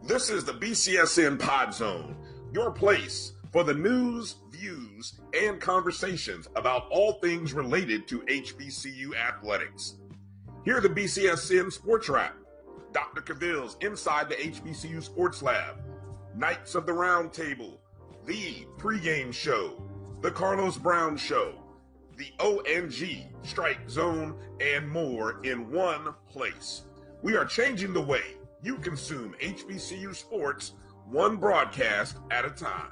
This is the BCSN Pod Zone, your place for the news, views, and conversations about all things related to HBCU athletics. Here are the BCSN SportsWrap, Dr. Cavill's Inside the HBCU Sports Lab, Knights of the Round Table, the pregame show, the Carlos Brown Show, the ONG, Strike Zone, and more in one place. We are changing the way you consume HBCU sports, one broadcast at a time.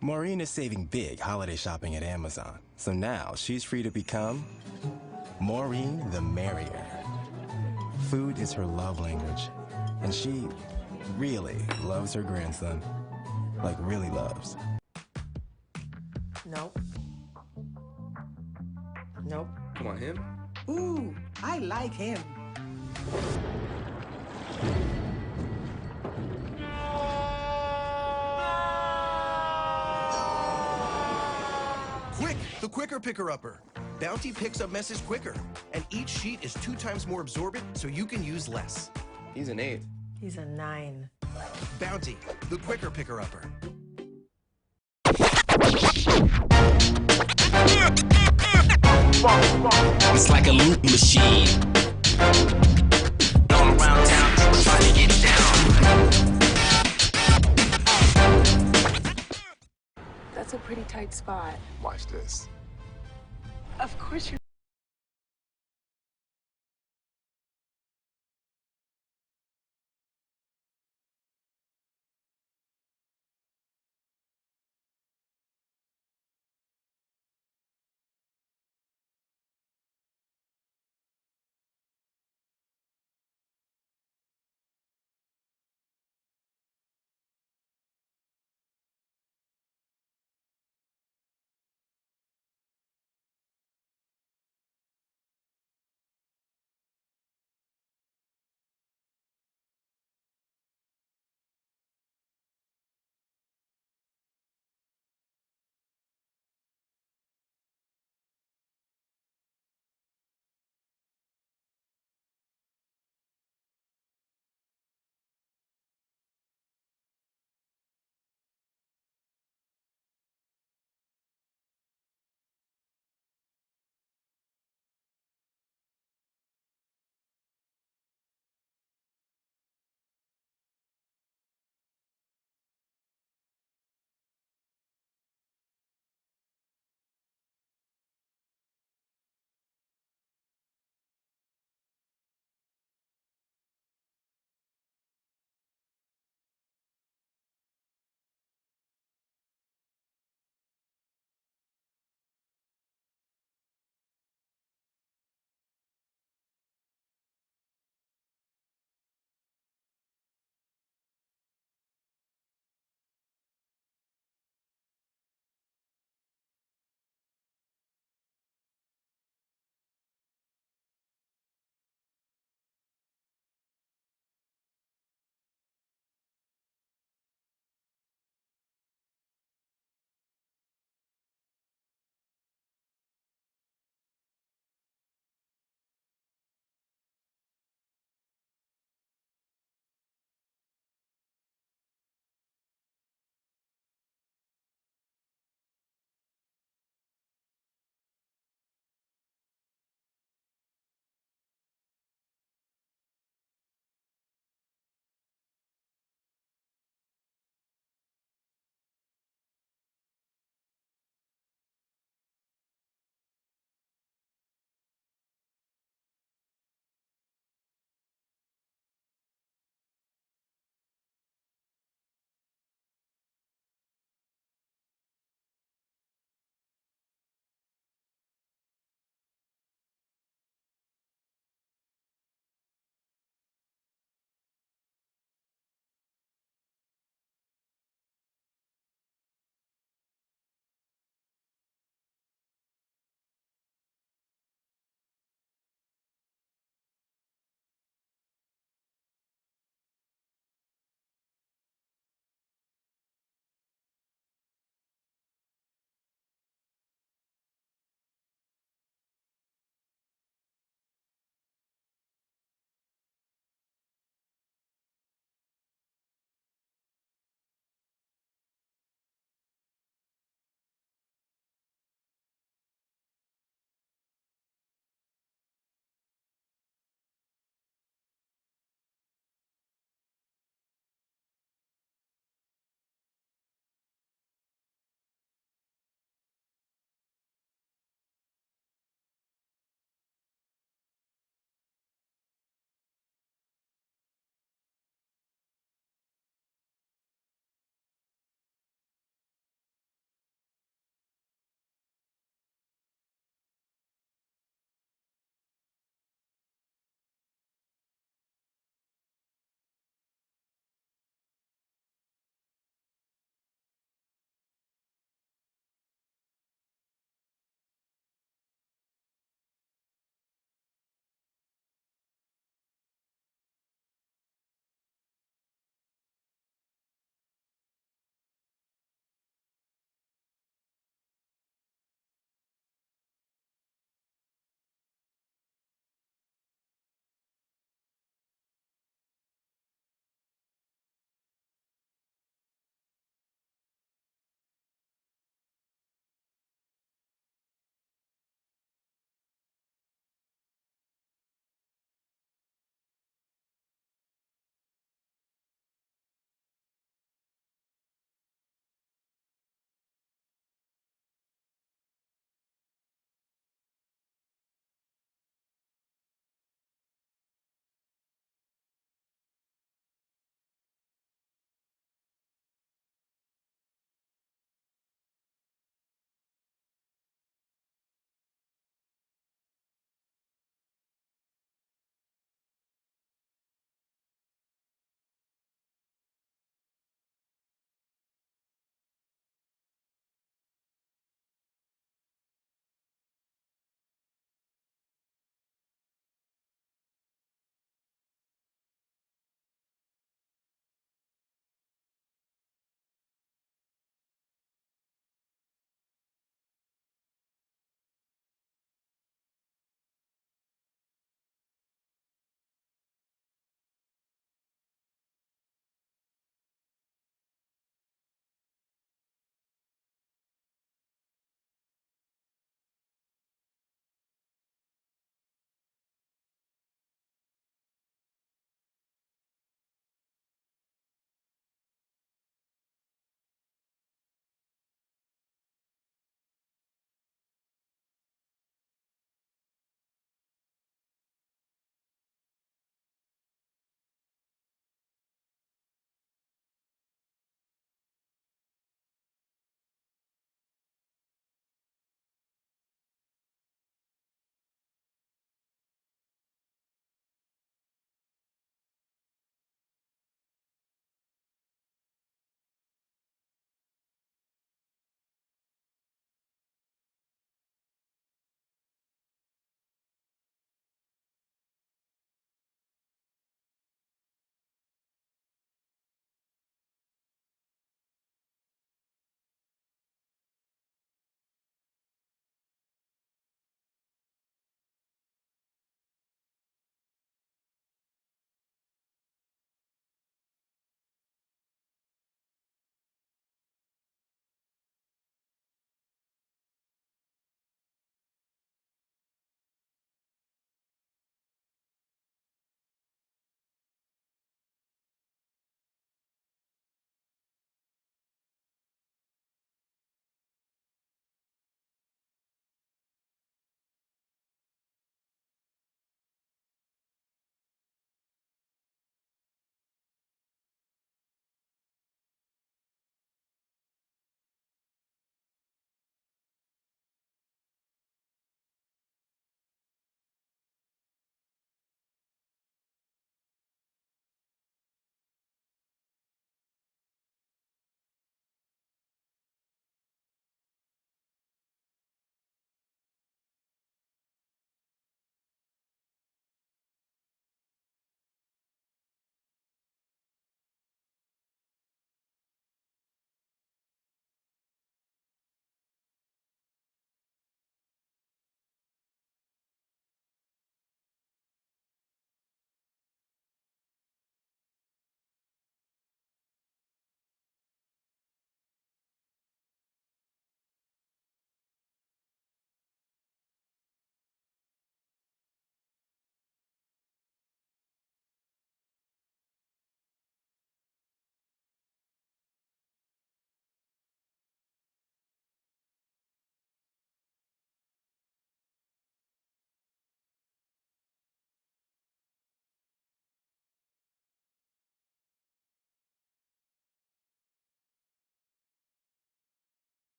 Maureen is saving big holiday shopping at Amazon, so now she's free to become Maureen the Merrier. Food is her love language, and she really loves her grandson. Like, really loves. Nope. Nope. Come on, him? Ooh, I like him. Quick, the quicker picker-upper. Bounty picks up messes quicker, and each sheet is 2 times more absorbent, so you can use less. He's an 8. He's a 9. Bounty, the quicker picker-upper. It's like a loot machine. All around town, people trying to get down. That's a pretty tight spot. Watch this. Of course you're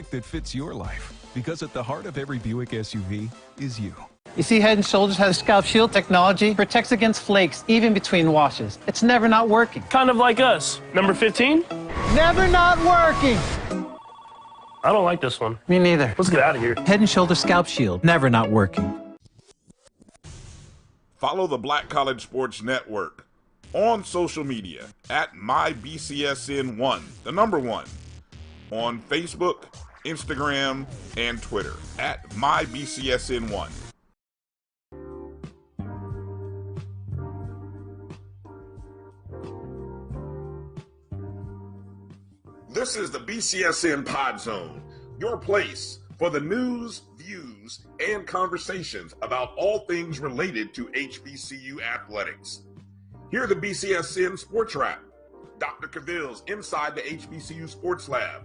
that fits your life. Because at the heart of every Buick SUV is you. You see, Head & Shoulders has scalp shield technology, protects against flakes, even between washes. It's never not working. Kind of like us. Number 15? Never not working! I don't like this one. Me neither. Let's get out of here. Head & Shoulders scalp shield, never not working. Follow the Black College Sports Network on social media at MyBCSN1, the number 1, on Facebook, Instagram, and Twitter at MyBCSN1. This is the BCSN Pod Zone, your place for the news, views, and conversations about all things related to HBCU athletics. Here are the BCSN SportsWrap, Dr. Cavill's Inside the HBCU Sports Lab,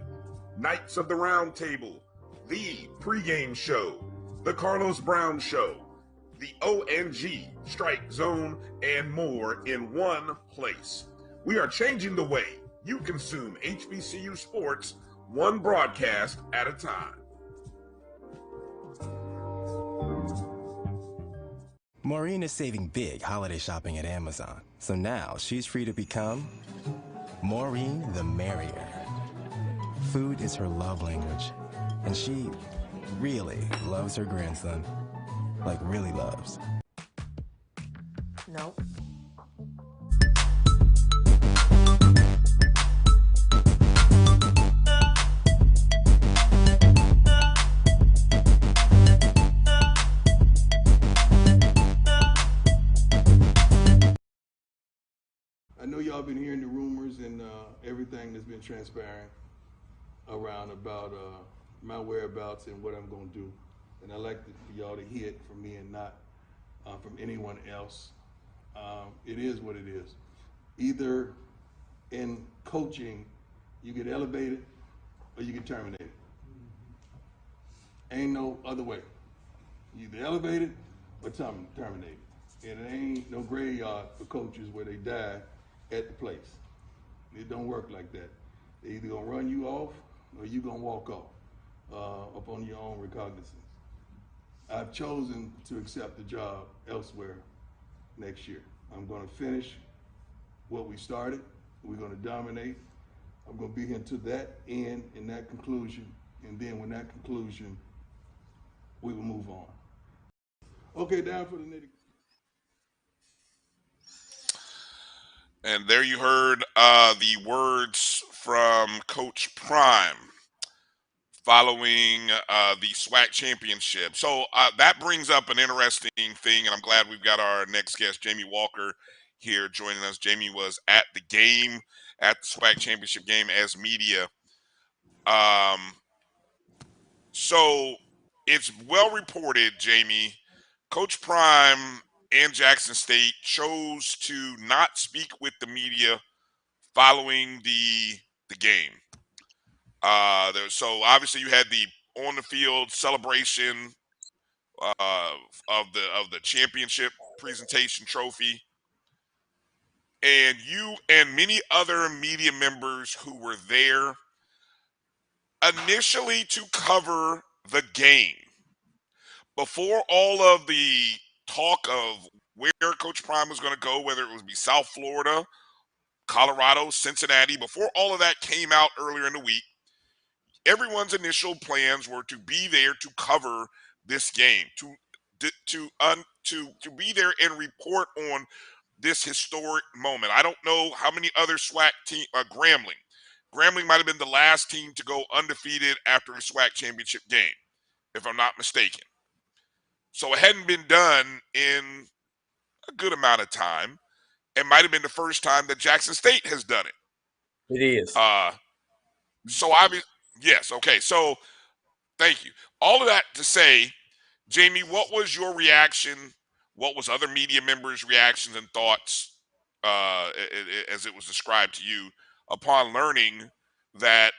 Knights of the Round Table, the pregame show, the Carlos Brown Show, the ONG Strike Zone, and more in one place. We are changing the way you consume HBCU sports, one broadcast at a time. Maureen is saving big holiday shopping at Amazon, so now she's free to become Maureen the Merrier. Food is her love language, and she really loves her grandson. Like, really loves. No. I know y'all been hearing the rumors and everything that's been transpiring around about my whereabouts and what I'm going to do. And I like for y'all to hear it from me and not from anyone else. It is what it is. Either in coaching, you get elevated or you get terminated. Ain't no other way. You either elevated or terminated. And it ain't no graveyard for coaches where they die at the place. It don't work like that. They either gonna run you off or you gonna walk off upon your own recognizance. I've chosen to accept the job elsewhere next year. I'm gonna finish what we started. We're gonna dominate. I'm gonna be here to that end and that conclusion. And then when that conclusion, we will move on. Okay, down for the nitty. And there you heard the words from Coach Prime following the SWAC championship. So that brings up an interesting thing, and I'm glad we've got our next guest, Jamie Walker, here joining us. Jamie was at the game, at the SWAC championship game as media. So it's well reported, Jamie, Coach Prime and Jackson State chose to not speak with the media following the game. So obviously you had the on the field celebration of the championship presentation trophy, and you and many other media members who were there initially to cover the game before all of the talk of where Coach Prime was going to go, whether it was be South Florida, Colorado, Cincinnati, before all of that came out earlier in the week, everyone's initial plans were to be there to cover this game, to be there and report on this historic moment. I don't know how many other SWAC team, Grambling might have been the last team to go undefeated after a SWAC championship game, if I'm not mistaken. So it hadn't been done in a good amount of time. It might have been the first time that Jackson State has done it. It is. Yes, okay. So thank you. All of that to say, Jamie, what was your reaction? What was other media members' reactions and thoughts as it was described to you upon learning that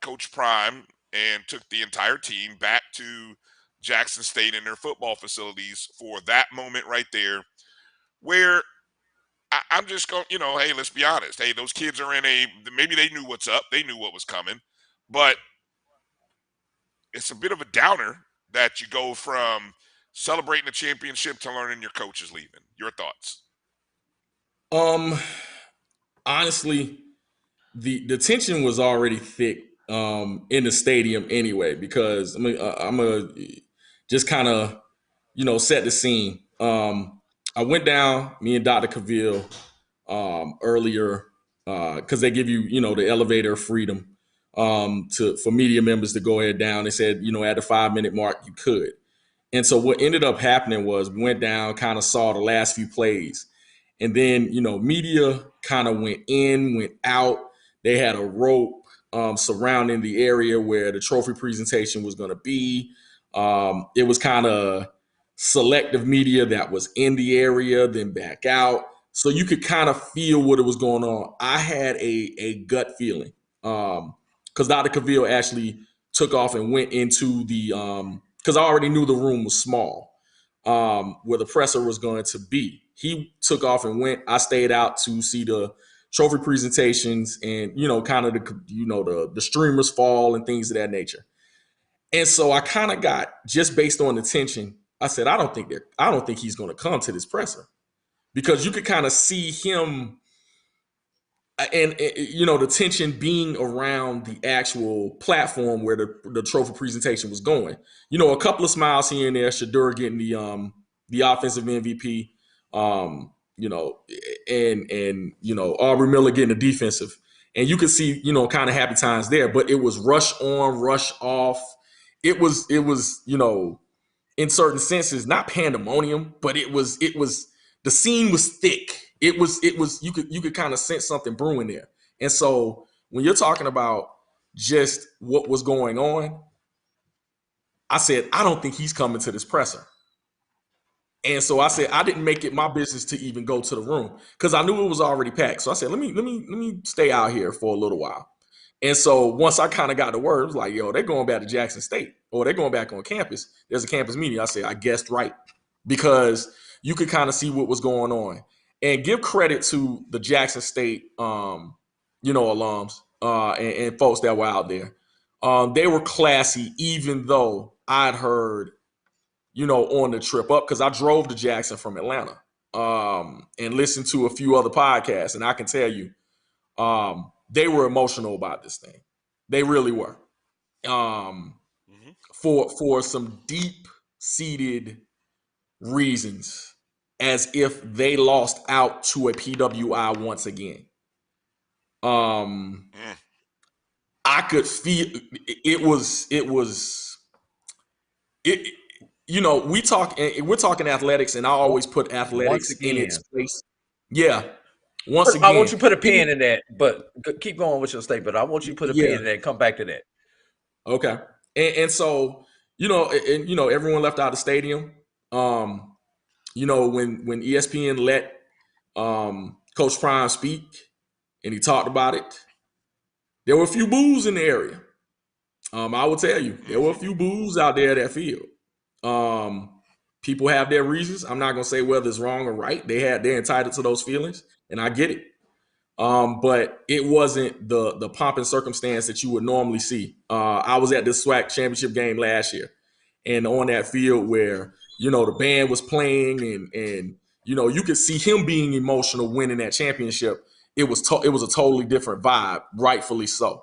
Coach Prime and took the entire team back to Jackson State and their football facilities for that moment right there, where I'm just going, hey, let's be honest. Hey, those kids are maybe they knew what's up. They knew what was coming. But it's a bit of a downer that you go from celebrating the championship to learning your coach is leaving. Your thoughts? Honestly, the tension was already thick in the stadium anyway, because I'm gonna just kind of set the scene. I went down, me and Dr. Cavill, earlier, because they give you the elevator of freedom for media members to go ahead down. They said at the 5-minute mark you could. And so what ended up happening was we went down, kind of saw the last few plays. And then, media kind of went in, went out. They had a rope surrounding the area where the trophy presentation was going to be. It was kind of selective media that was in the area, then back out. So you could kind of feel what it was going on. I had a gut feeling because Dr. Cavill actually took off and went into the because I already knew the room was small where the presser was going to be. He took off and went. I stayed out to see the trophy presentations and kind of the streamers fall and things of that nature. And so I kind of got, just based on the tension, I said I don't think he's going to come to this presser, because you could kind of see him and the tension being around the actual platform where the trophy presentation was going. A couple of smiles here and there. Shedeur getting the offensive MVP. And Aubrey Miller getting the defensive, and you could see kind of happy times there. But it was rush on, rush off. It was in certain senses not pandemonium, but it was the scene was thick. It was you could kind of sense something brewing there. And so when you're talking about just what was going on, I said I don't think he's coming to this presser. And so I said I didn't make it my business to even go to the room because I knew it was already packed. So I said let me stay out here for a little while. And so once I kind of got the word, it was like, yo, they're going back to Jackson State, or they're going back on campus. There's a campus meeting. I said, I guessed right, because you could kind of see what was going on. And give credit to the Jackson State, alums and folks that were out there. They were classy, even though I'd heard, on the trip up, because I drove to Jackson from Atlanta and listened to a few other podcasts. And I can tell you, they were emotional about this thing. They really were. For some deep-seated reasons, as if they lost out to a PWI once again. I could feel it was we're talking athletics, and I always put athletics in its place. Yeah. Once again, I want you to put a pin in that, but keep going with your statement. I want you to put a pin in that and come back to that. Okay. And so, everyone left out of the stadium. When ESPN let Coach Prime speak and he talked about it, there were a few boos in the area. I will tell you, there were a few boos out there at that field. People have their reasons. I'm not going to say whether it's wrong or right. They're entitled to those feelings, and I get it. But it wasn't the pomp and circumstance that you would normally see. I was at the SWAC championship game last year, and on that field where the band was playing, and you could see him being emotional winning that championship. It was a totally different vibe, rightfully so.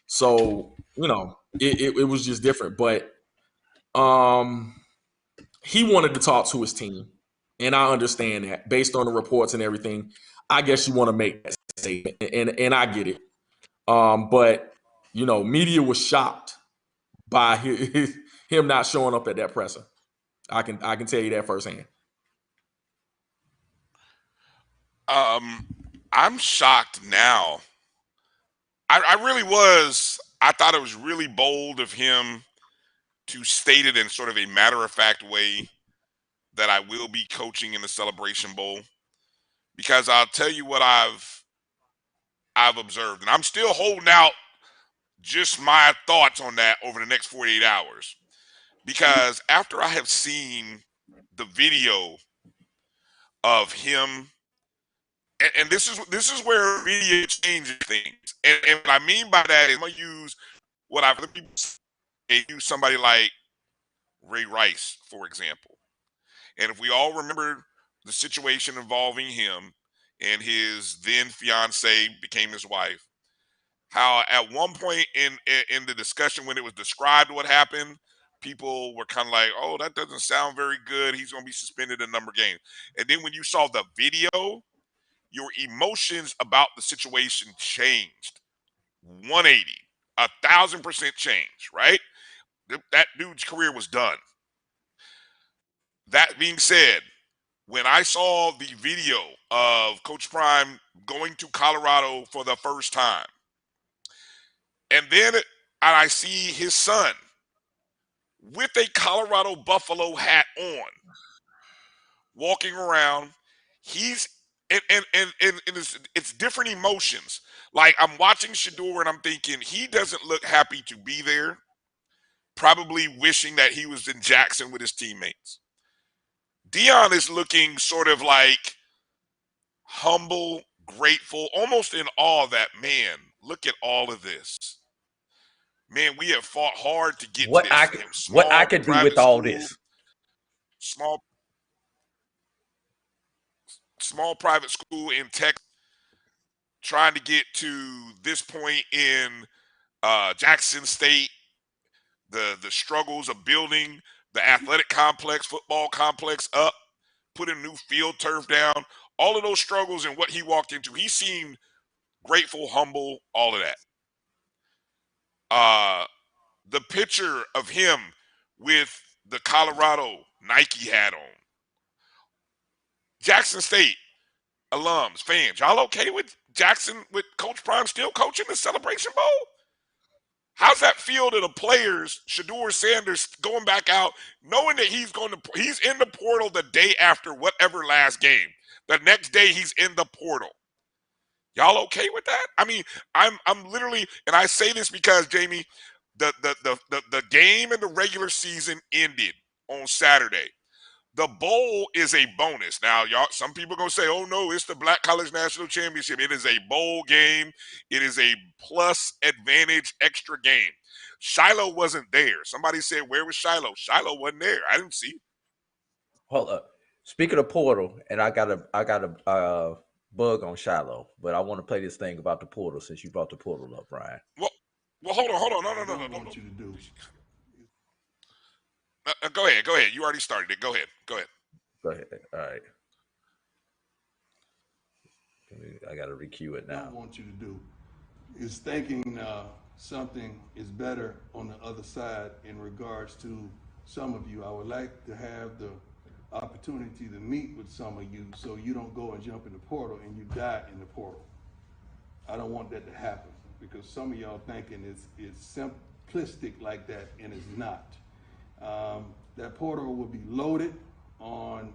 So it was just different. But he wanted to talk to his team, and I understand that based on the reports and everything. I guess you want to make that statement, and I get it. But media was shocked by him not showing up at that presser. I can tell you that firsthand. I'm shocked now. I really was. I thought it was really bold of him to state it in sort of a matter-of-fact way that I will be coaching in the Celebration Bowl, because I'll tell you what I've observed, and I'm still holding out just my thoughts on that over the next 48 hours, because after I have seen the video of him, and this is where video changes things, and what I mean by that is I'm gonna use what I've heard people say use somebody like Ray Rice, for example. And if we all remember the situation involving him and his then fiance became his wife, how at one point in the discussion when it was described what happened, people were kind of like, "Oh, that doesn't sound very good. He's going to be suspended a number of games." And then when you saw the video, your emotions about the situation changed 180, 1,000% change, right? That dude's career was done. That being said, when I saw the video of Coach Prime going to Colorado for the first time, and then I see his son with a Colorado Buffalo hat on, walking around, he's and it's different emotions. Like I'm watching Shador and I'm thinking he doesn't look happy to be there, probably wishing that he was in Jackson with his teammates. Dion is looking sort of like humble, grateful, almost in awe that, man, look at all of this. Man, we have fought hard to get what to this. what I could do with all this. Small private school in Texas, trying to get to this point in Jackson State, the struggles of building the athletic complex, football complex up, putting new field turf down, all of those struggles and what he walked into. He seemed grateful, humble, all of that. The picture of him with the Colorado Nike hat on. Jackson State alums, fans, y'all okay with Jackson, with Coach Prime still coaching the Celebration Bowl? How's that feel to the players, Shador Sanders going back out, knowing that he's in the portal the day after whatever last game. The next day he's in the portal. Y'all okay with that? I mean, I'm literally, and I say this because, Jamie, the game in the regular season ended on Saturday. The bowl is a bonus. Now, y'all, some people are going to say, "Oh, no, it's the Black College National Championship." It is a bowl game. It is a plus advantage extra game. Shiloh wasn't there. Somebody said, "Where was Shiloh?" Shiloh wasn't there. I didn't see. Hold up. Speaking of portal, and I got a bug on Shiloh, but I want to play this thing about the portal since you brought the portal up, Brian. Well, hold on. No. What I want you to do. Go ahead. You already started it. Go ahead. All right. I got to recue it now. What I want you to do is thinking something is better on the other side in regards to some of you. I would like to have the opportunity to meet with some of you so you don't go and jump in the portal and you die in the portal. I don't want that to happen because some of y'all thinking it's simplistic like that, and it's not. That portal will be loaded on,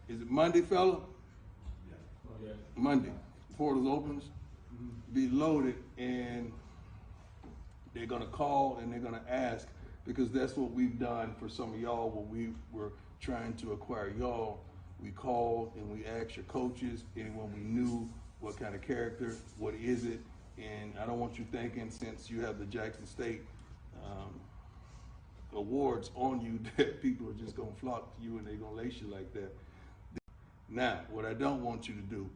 is it Monday, fella? Yeah. Monday. The portal opens, be loaded, and they're gonna call and they're gonna ask, because that's what we've done for some of y'all when we were trying to acquire y'all. We called and we asked your coaches, and when we knew what kind of character, what is it, and I don't want you thinking since you have the Jackson State awards on you that people are just gonna flock to you and they're gonna lace you like that. Now, what I don't want you to do,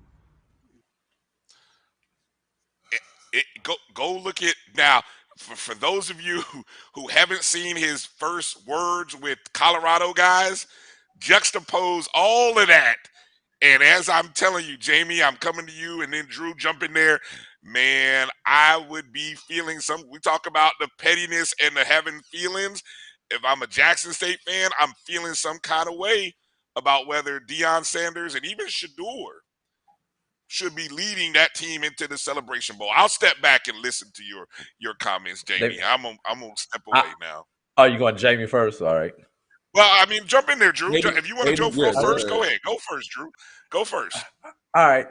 go look at now. For those of you who haven't seen his first words with Colorado guys, juxtapose all of that. And as I'm telling you, Jamie, I'm coming to you, and then Drew jump in there. Man, I would be feeling we talk about the pettiness and the having feelings. If I'm a Jackson State fan, I'm feeling some kind of way about whether Deion Sanders and even Shador should be leading that team into the Celebration Bowl. I'll step back and listen to your comments, Jamie. I'm gonna step away now. Oh, you going Jamie first? All right. Well, I mean, jump in there, Drew. Maybe, if you want to go first, go ahead. Go first, Drew. Go first. All right.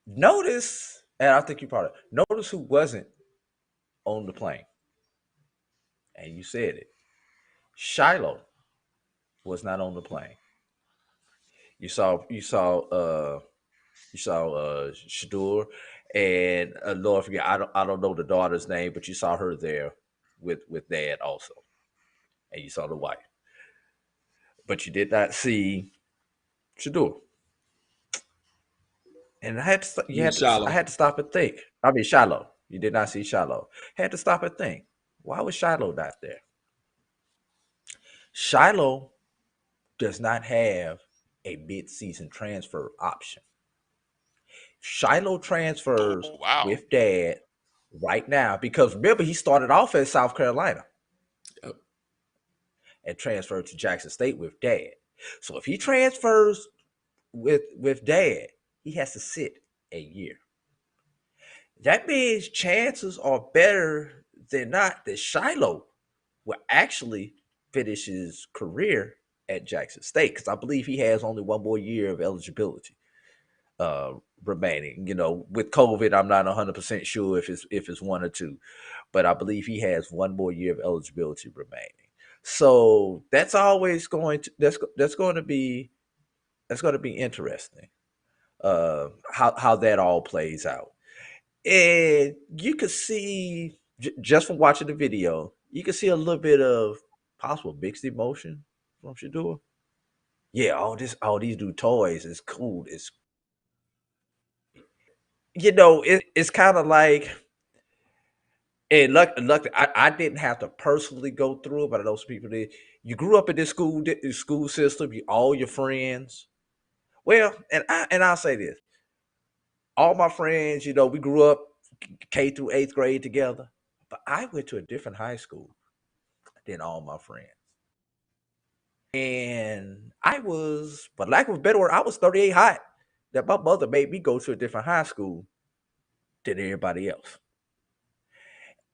Notice, and I think you probably notice who wasn't on the plane. And you said it. Shiloh was not on the plane. You saw Shador and Lord forget, I don't know the daughter's name, but you saw her there with Dad also, and you saw the wife, but you did not see Shador. And I had to I had to stop and think. I mean Shiloh. You did not see Shiloh. Had to stop and think. Why was Shiloh not there? Shiloh does not have a mid-season transfer option. Shiloh transfers with Dad right now because remember he started off at South Carolina and transferred to Jackson State with Dad. So if he transfers with Dad, he has to sit a year. That means chances are better than not that Shiloh will actually finish his career at Jackson State because I believe he has only one more year of eligibility remaining. You know, with COVID, I'm not 100% sure if it's 1 or 2, but I believe he has one more year of eligibility remaining. So that's always going to that's going to be interesting how that all plays out. And you could see just from watching the video, you can see a little bit of possible mixed emotion from Shador. Yeah, all these new toys is cool. It's it's kind of like, and luckily I didn't have to personally go through it, but I know some people did. You grew up in this school system, all your friends. Well, and I'll say this. All my friends, we grew up K through 8th grade together, but I went to a different high school than all my friends. And I was, for lack of a better word, I was 38 hot that my mother made me go to a different high school than everybody else.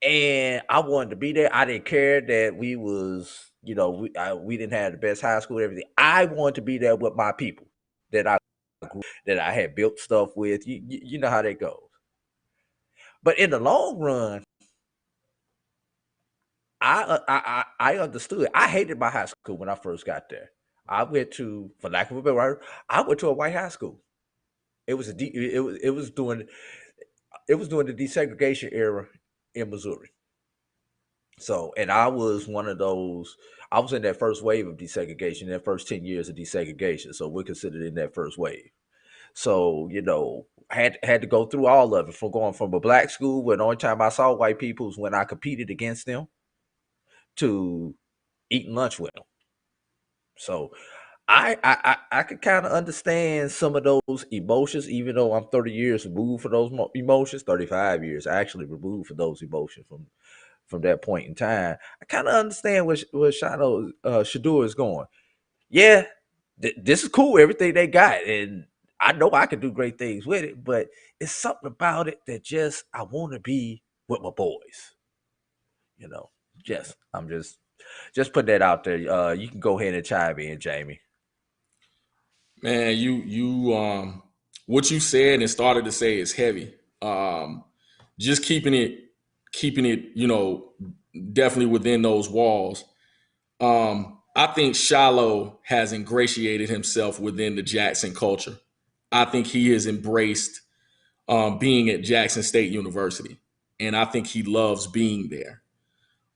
And I wanted to be there. I didn't care that we was, we didn't have the best high school and everything. I wanted to be there with my people that I had built stuff with. You know how that goes. But in the long run, I understood. I hated my high school when I first got there. I went to, for lack of a better word, I went to a white high school. It was during the desegregation era in Missouri. So, and I was one of those. I was in that first wave of desegregation, that first 10 years of desegregation. So we're considered in that first wave. So, had to go through all of it, from going from a black school where the only time I saw white people was when I competed against them, to eating lunch with them. So I could kind of understand some of those emotions, even though I'm 30 years removed from those emotions, 35 years actually removed from those emotions from that point in time. I kind of understand where Shador is going. Yeah, this is cool, everything they got, and I know I can do great things with it, but it's something about it that just, I want to be with my boys. I'm just put that out there. You can go ahead and chime in, Jamie. Man, you what you said and started to say is heavy. Just keeping it, definitely within those walls. I think Shiloh has ingratiated himself within the Jackson culture. I think he has embraced being at Jackson State University, and I think he loves being there.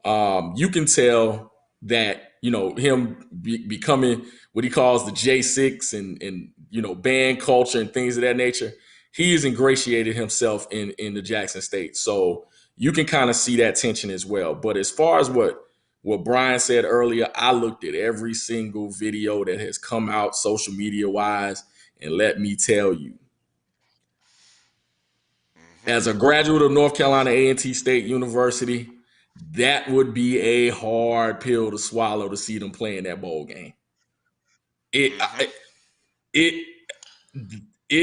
You can tell that, him becoming what he calls the J6 and band culture and things of that nature, he has ingratiated himself in the Jackson State. So you can kind of see that tension as well. But as far as what Bryan said earlier, I looked at every single video that has come out social media wise, and let me tell you, as a graduate of North Carolina A&T State University, that would be a hard pill to swallow to see them playing that bowl game. It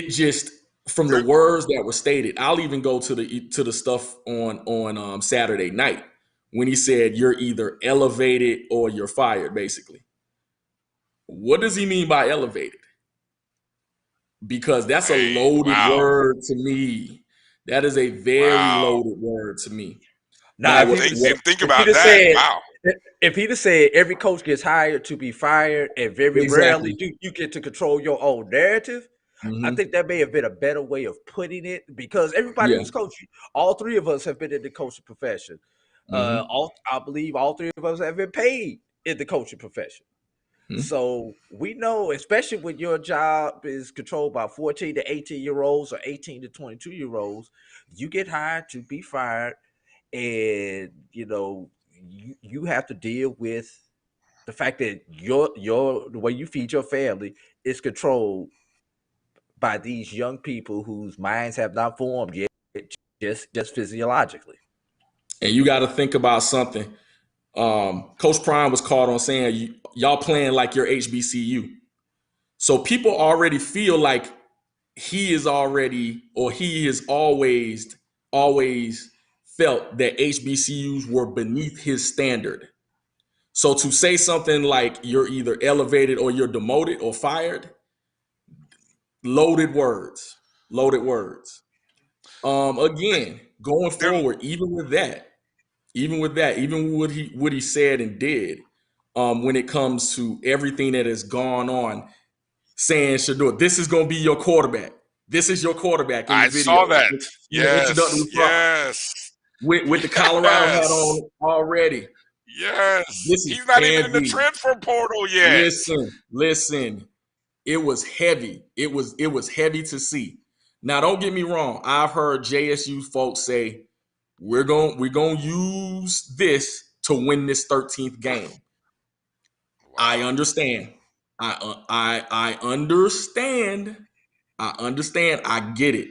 just, from the words that were stated, I'll even go to the stuff on Saturday night when he said you're either elevated or you're fired, basically. What does he mean by elevated? Because that's a loaded word to me. That is a very loaded word to me. Now, think about that. If he'd have said every coach gets hired to be fired, and very rarely do you get to control your own narrative, I think that may have been a better way of putting it, because everybody who's coaching, all three of us have been in the coaching profession. I believe all three of us have been paid in the coaching profession. So we know, especially when your job is controlled by 14 to 18-year-olds or 18 to 22-year-olds, you get hired to be fired, and you have to deal with the fact that the way you feed your family is controlled by these young people whose minds have not formed yet, just physiologically. And you got to think about something. Coach Prime was caught on saying y'all playing like your HBCU. So people already feel like he has always felt that HBCUs were beneath his standard. So to say something like you're either elevated or you're demoted or fired, loaded words. Again, going forward, even with what he said and did, when it comes to everything that has gone on, saying Shador, this is going to be your quarterback. This is your quarterback in the video. I saw that. In the introductory Yes. With the Colorado hat on already. Yes. He's not even in the transfer portal yet. Listen. It was heavy. It was heavy to see. Now, don't get me wrong. I've heard JSU folks say we're going to use this to win this 13th game. Wow. I understand. I understand. I get it.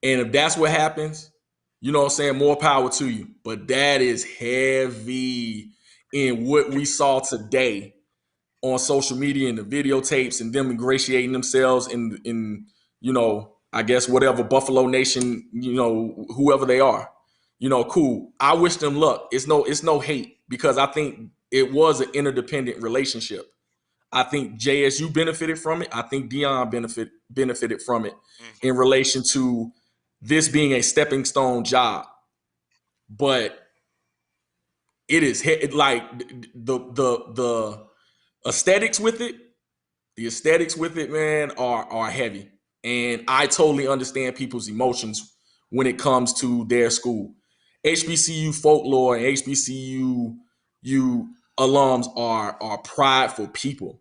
And if that's what happens, you know what I'm saying, more power to you. But that is heavy in what we saw today on social media and the videotapes and them ingratiating themselves in I guess whatever Buffalo Nation, whoever they are. Cool. I wish them luck. It's no hate, because I think it was an interdependent relationship. I think JSU benefited from it. I think Deion benefited from it in relation to this being a stepping stone job. But it is like the aesthetics with it. The aesthetics with it, man, are heavy. And I totally understand people's emotions when it comes to their school. HBCU folklore and HBCU alums are prideful people.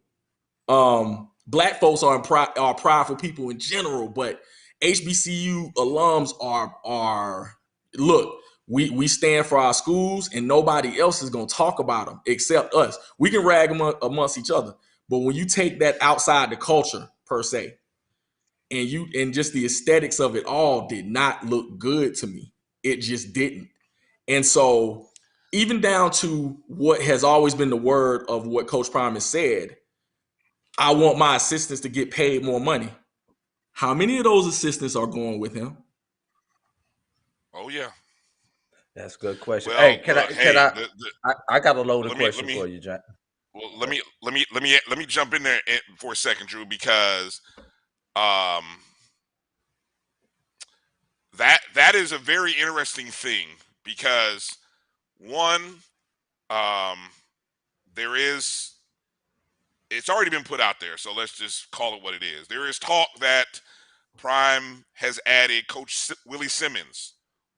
Black folks are prideful people in general, but HBCU alums are look, we stand for our schools, and nobody else is going to talk about them except us. We can rag them amongst each other, but when you take that outside the culture per se, and just the aesthetics of it all did not look good to me. It just didn't. And so even down to what has always been the word of what Coach Prime has said, I want my assistants to get paid more money. How many of those assistants are going with him? Oh yeah, that's a good question. Well, hey, I got a loaded question for you, Jack. Well, let me jump in there for a second, Drew, because that is a very interesting thing, because one, it's already been put out there, so let's just call it what it is. There is talk that Prime has added Coach Willie Simmons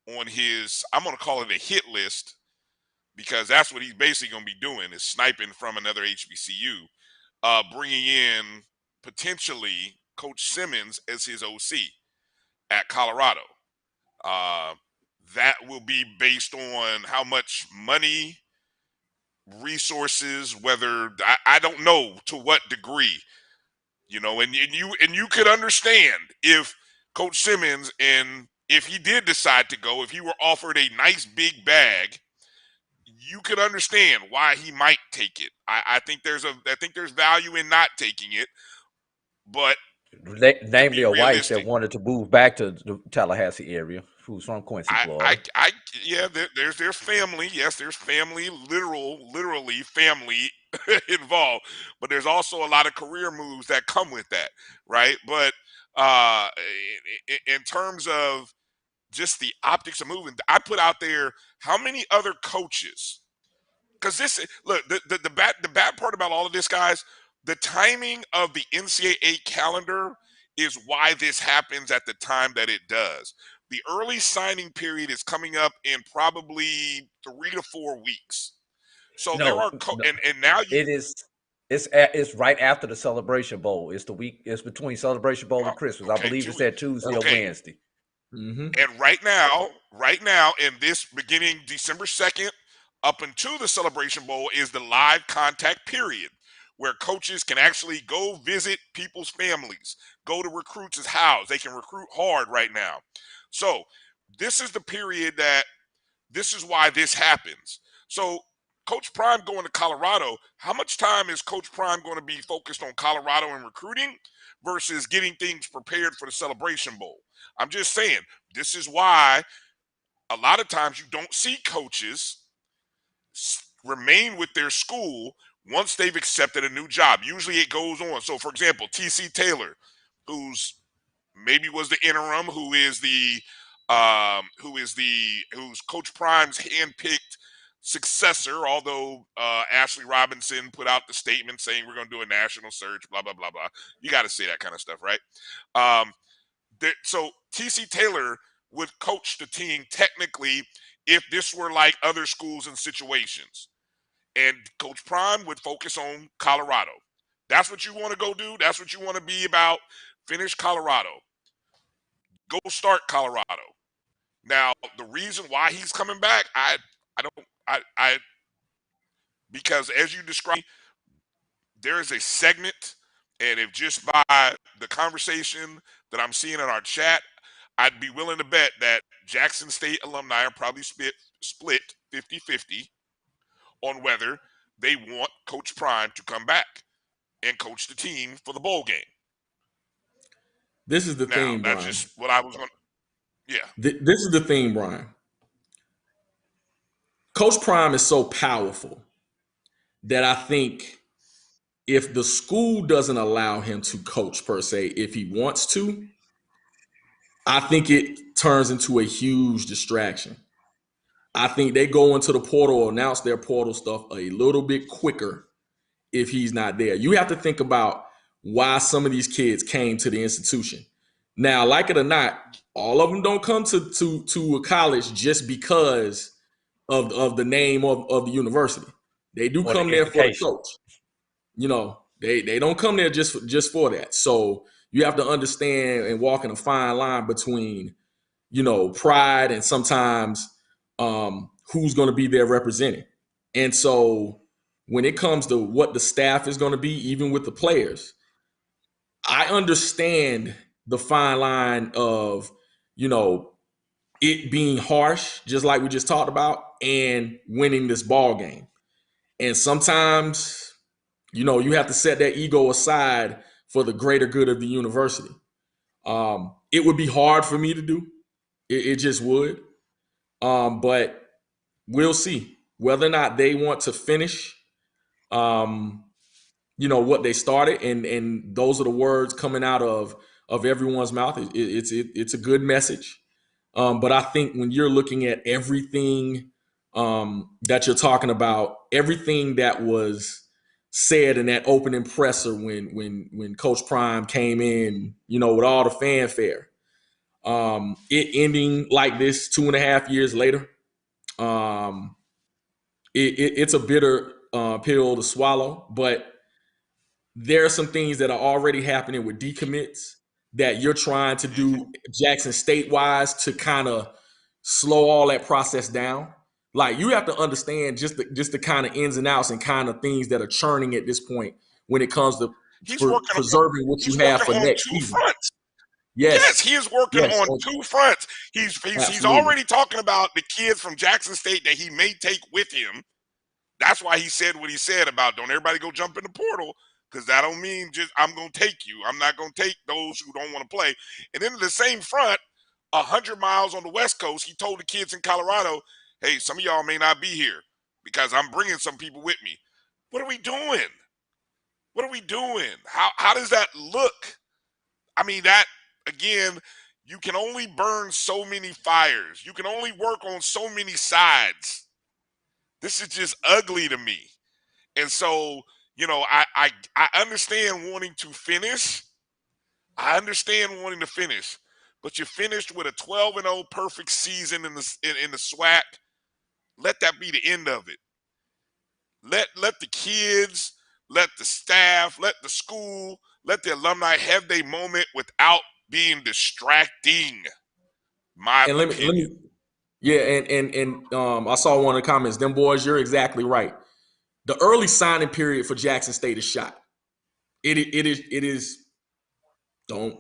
on his, I'm going to call it a hit list, because that's what he's basically going to be doing, is sniping from another HBCU, bringing in potentially Coach Simmons as his OC at Colorado. That will be based on how much money, resources, whether I don't know to what degree, and you could understand if Coach Simmons, and if he did decide to go, if he were offered a nice big bag, you could understand why he might take it. I think there's value in not taking it, but namely a wife that wanted to move back to the Tallahassee area, who's from Quincy, Florida. There's family. Yes, there's family, literally family involved. But there's also a lot of career moves that come with that, right? But in terms of just the optics of moving, I put out there how many other coaches. Because the bad part about all of this, guys, the timing of the NCAA calendar is why this happens at the time that it does. The early signing period is coming up in probably 3 to 4 weeks. So there are and now it is. It's right after the Celebration Bowl. It's the week. It's between Celebration Bowl and Christmas. I believe it's that Tuesday or Wednesday. And right now, in this beginning December 2nd up until the Celebration Bowl is the live contact period, where coaches can actually go visit people's families, go to recruits' house. They can recruit hard right now. So this is the period this is why this happens. So Coach Prime going to Colorado, how much time is Coach Prime going to be focused on Colorado and recruiting versus getting things prepared for the Celebration Bowl? I'm just saying, this is why a lot of times you don't see coaches remain with their school once they've accepted a new job. Usually it goes on. So, for example, T.C. Taylor, who's maybe was the interim, who's Coach Prime's handpicked successor, although Ashley Robinson put out the statement saying we're going to do a national search, blah, blah, blah, blah. You got to say that kind of stuff, right? So T.C. Taylor would coach the team technically if this were like other schools and situations. And Coach Prime would focus on Colorado. That's what you want to go do. That's what you want to be about. Finish Colorado. Go start Colorado. Now, the reason why he's coming back, because as you described, there is a segment, and if just by the conversation that I'm seeing in our chat, I'd be willing to bet that Jackson State alumni are probably split 50-50 on whether they want Coach Prime to come back and coach the team for the bowl game. This is the thing, Brian. That's just what I was going to. Yeah. This is the thing, Brian. Coach Prime is so powerful that I think if the school doesn't allow him to coach per se, if he wants to, I think it turns into a huge distraction. I think they go into the portal or announce their portal stuff a little bit quicker if he's not there. You have to think about why some of these kids came to the institution. Now, like it or not, all of them don't come to a college just because of the name of the university. They do come there for the coach. You know, they don't come there just for that. So you have to understand and walk in a fine line between, you know, pride and sometimes who's going to be there representing. And so when it comes to what the staff is going to be, even with the players, I understand the fine line of, you know, it being harsh, just like we just talked about, and winning this ball game. And sometimes, you know, you have to set that ego aside for the greater good of the university. It would be hard for me to do. It just would. But we'll see whether or not they want to finish, you know, what they started. And those are the words coming out of everyone's mouth. It's a good message. But I think when you're looking at everything that you're talking about, everything that was said in that opening presser when Coach Prime came in, you know, with all the fanfare, it ending like this 2.5 years later, it's a bitter pill to swallow. But there are some things that are already happening with decommits that you're trying to do Jackson State wise to kind of slow all that process down. Like, you have to understand just the kind of ins and outs and kind of things that are churning at this point when it comes to preserving what you have for next season. Yes, he is working on two fronts. He's already talking about the kids from Jackson State that he may take with him. That's why he said what he said about don't everybody go jump in the portal, because that don't mean just I'm going to take you. I'm not going to take those who don't want to play. And then in the same front, 100 miles on the West Coast, he told the kids in Colorado, hey, some of y'all may not be here because I'm bringing some people with me. What are we doing? What are we doing? How does that look? I mean, that, again, you can only burn so many fires. You can only work on so many sides. This is just ugly to me. And so, you know, I understand wanting to finish. I understand wanting to finish. but you finished with a 12-0 perfect season in the SWAC. Let that be the end of it. Let the kids, let the staff, let the school, let the alumni have their moment without being distracting. My opinion. I saw one of the comments. Them boys, you're exactly right. The early signing period for Jackson State is shot. It is. Don't.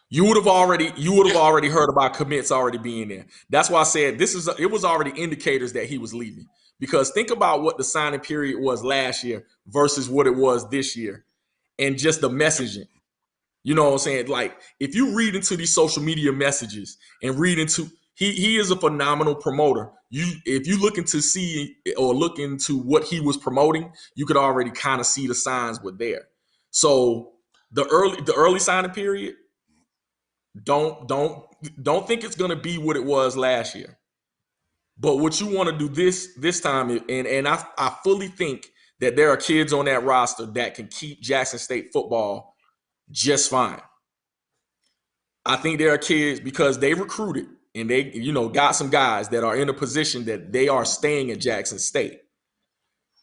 You would have already heard about commits already being there. That's why I said it was already indicators that he was leaving. Because think about what the signing period was last year versus what it was this year, and just the messaging. You know what I'm saying? Like, if you read into these social media messages and read into he is a phenomenal promoter. If you look into see or look into what he was promoting, you could already kind of see the signs were there. So the early signing period, don't think it's gonna be what it was last year. But what you want to do this time, and I fully think that there are kids on that roster that can keep Jackson State football just fine. I think there are kids because they recruited and they, got some guys that are in a position that they are staying at Jackson State.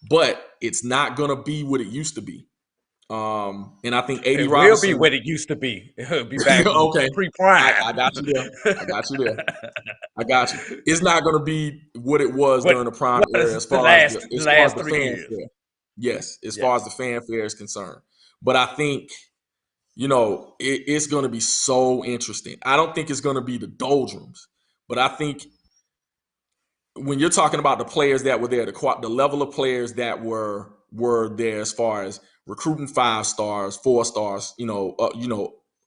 But it's not gonna be what it used to be. And I think AD Robinson will be what it used to be. It'll be back okay. pre-prime. I got you there. I got you. It's not going to be what it was during the prime era as far as the fanfare. Yes, as far as the fanfare is concerned. But I think, it's going to be so interesting. I don't think it's going to be the doldrums, but I think when you're talking about the players that were there, the level of players that were there as far as recruiting 5 stars, 4 stars,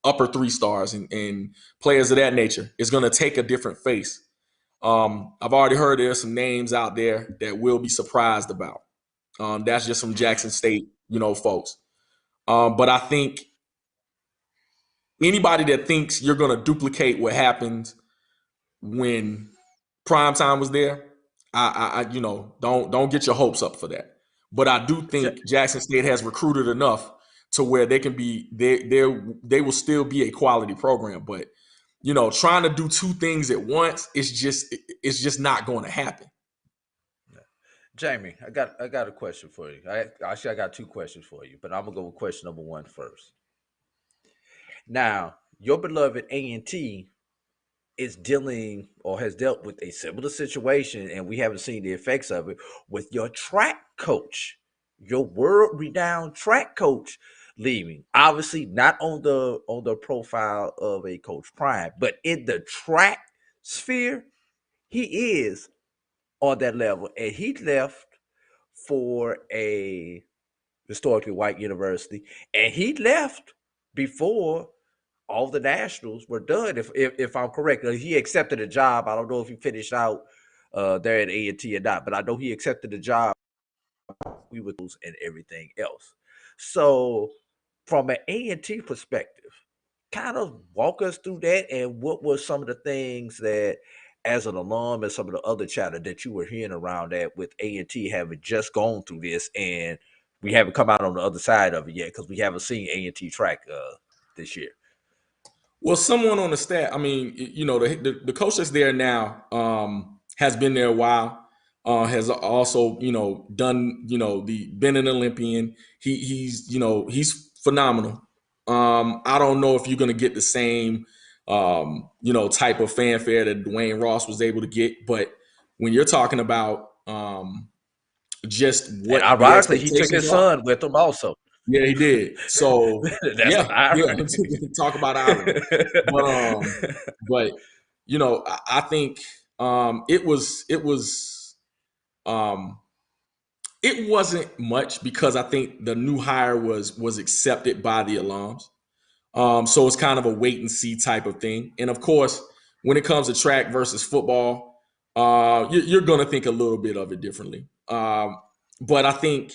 upper 3 stars and players of that nature is going to take a different face. I've already heard there's some names out there that we'll be surprised about. That's just from Jackson State, folks. But I think anybody that thinks you're going to duplicate what happened when primetime was there, I don't get your hopes up for that. But I do think Jackson State has recruited enough to where they can be they will still be a quality program. But trying to do 2 things at once, it's just not going to happen. Jamie, I got a question for you. I got 2 questions for you, but I'm gonna go with question number 1 first. Now, your beloved A&T is dealing or has dealt with a similar situation, and we haven't seen the effects of it with your track coach, your world-renowned track coach leaving. Obviously, not on the profile of a Coach Prime, but in the track sphere, he is on that level, and he left for a historically white university, and he left before all the nationals were done. If I'm correct, he accepted a job. I don't know if he finished out there at A&T or not, but I know he accepted a job. We were and everything else. So, from an A&T perspective, kind of walk us through that, and what were some of the things that, as an alum, and some of the other chatter that you were hearing around that with A&T having just gone through this, and we haven't come out on the other side of it yet because we haven't seen A&T track this year. Well, someone on the staff, I mean, the coach that's there now has been there a while, has also, done, been an Olympian. He's phenomenal. I don't know if you're going to get the same, type of fanfare that Dwayne Ross was able to get, but when you're talking about just what, and ironically, he took his son with him also. Yeah, he did. So talk about irony. But I think it wasn't much because I think the new hire was accepted by the alums. So it's kind of a wait and see type of thing. And of course, when it comes to track versus football, you're going to think a little bit of it differently. But I think,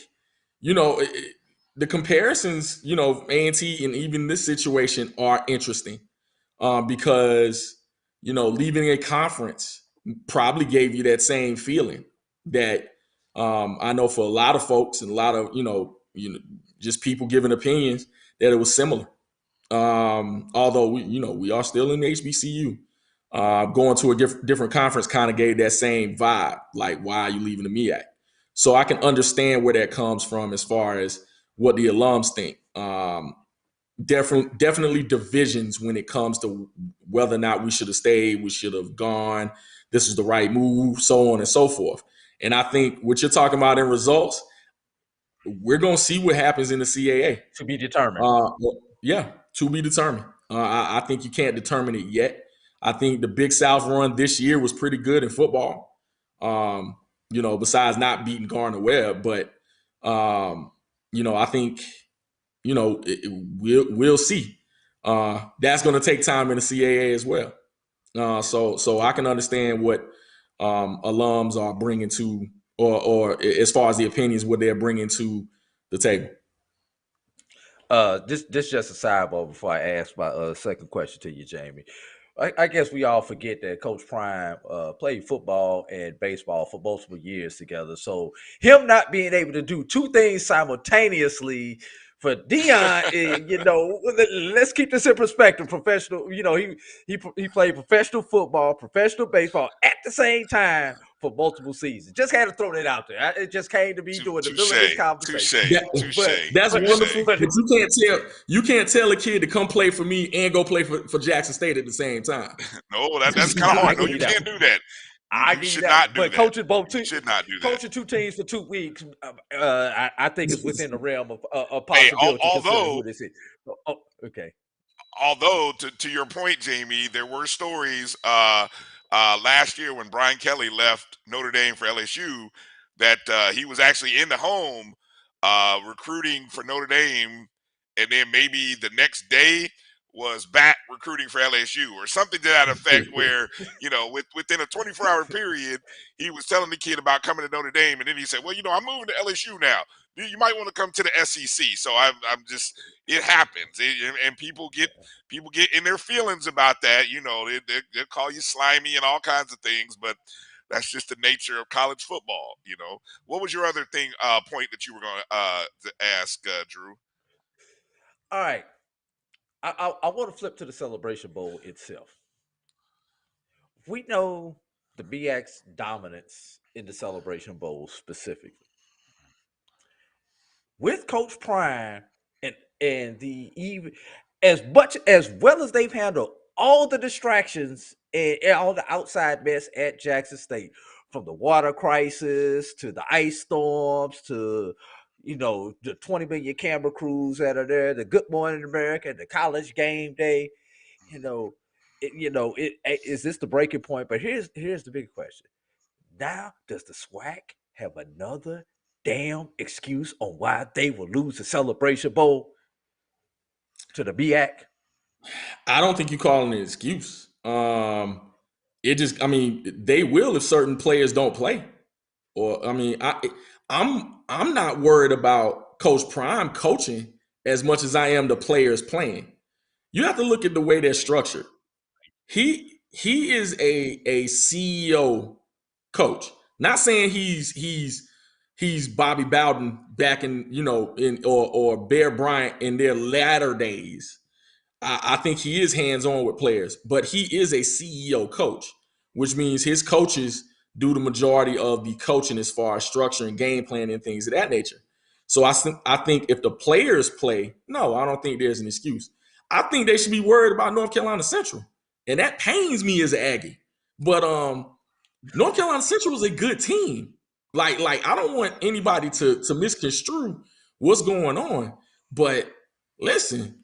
the comparisons, A&T and even this situation are interesting because, leaving a conference probably gave you that same feeling that I know for a lot of folks and a lot of, just people giving opinions that it was similar. Although we are still in the HBCU. Going to a different conference kind of gave that same vibe. Like, why are you leaving the MEAC? So I can understand where that comes from as far as what the alums think. Definitely divisions when it comes to whether or not we should have stayed, we should have gone, this is the right move, so on and so forth. And I think what you're talking about in results, we're going to see what happens in the CAA. To be determined. Yeah, to be determined. I think you can't determine it yet. I think the Big South run this year was pretty good in football. Besides not beating Gardner-Webb, but I think we'll see. That's going to take time in the CAA as well. So I can understand what alums are bringing to, or as far as the opinions, what they're bringing to the table. This just a sidebar before I ask my second question to you, Jamie. I guess we all forget that Coach Prime played football and baseball for multiple years together. So him not being able to do two things simultaneously for Deion, let's keep this in perspective. Professional, he played professional football, professional baseball at the same time for multiple seasons. Just had to throw that out there. It just came to me during the middle of this conversation. That's wonderful. But you can't tell a kid to come play for me and go play for Jackson State at the same time. No, that's kind of hard. No, you can't do that. You should not do that. But coaching both teams, should not do that. Coaching two teams for 2 weeks, I think is within the realm of possibility. Okay. Although, to your point, Jamie, there were stories last year when Brian Kelly left Notre Dame for LSU that he was actually in the home recruiting for Notre Dame, and then maybe the next day was back recruiting for LSU or something to that effect, where within a 24-hour period, he was telling the kid about coming to Notre Dame, and then he said, "Well, I'm moving to LSU now. You might want to come to the SEC." So I'm just, it happens, and people get in their feelings about that. They'll call you slimy and all kinds of things, but that's just the nature of college football. What was your other point that you were going to ask, Drew? All right. I want to flip to the Celebration Bowl itself. We know the BX dominance in the Celebration Bowl specifically. With Coach Prime and as well as they've handled all the distractions and all the outside mess at Jackson State, from the water crisis to the ice storms to the 20 million camera crews that are there, the Good Morning America, the College Game Day, is this the breaking point? But here's the big question. Now, does the SWAC have another damn excuse on why they will lose the Celebration Bowl to the BAC? I don't think you call it an excuse. They will if certain players don't play. Or I'm not worried about Coach Prime coaching as much as I am the players playing. You have to look at the way they're structured. He is a CEO coach. Not saying he's Bobby Bowden back in or Bear Bryant in their latter days. I think he is hands-on with players, but he is a CEO coach, which means his coaches do the majority of the coaching as far as structuring, game planning, and things of that nature. So I think if the players play, no, I don't think there's an excuse. I think they should be worried about North Carolina Central, and that pains me as an Aggie. But North Carolina Central is a good team. Like I don't want anybody to misconstrue what's going on. But listen,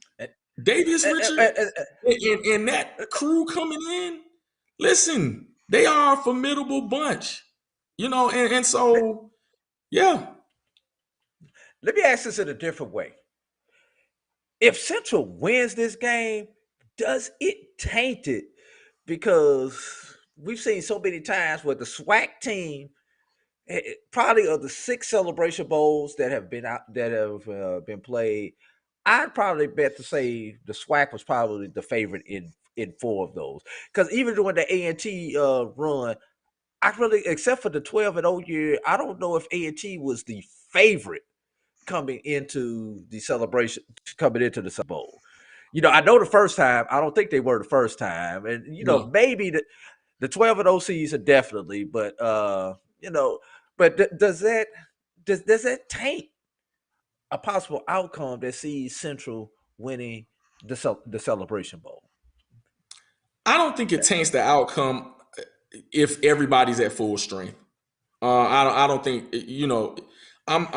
Davis Richard and that crew coming in, listen, they are a formidable bunch, and so, yeah. Let me ask this in a different way. If Central wins this game, does it taint it? Because we've seen so many times where the SWAC team, probably of the 6 Celebration Bowls that have been played, I'd probably bet to say the SWAC was probably the favorite in 4 of those. Because even during the A&T run, I really, except for the 12-0 year, I don't know if A&T was the favorite coming into the celebration, coming into the Super Bowl. I know the first time. I don't think they were the first time, and maybe the 12 of those seeds are definitely. But does that taint a possible outcome that sees Central winning the Celebration Bowl? I don't think it taints the outcome if everybody's at full strength. I don't think I'm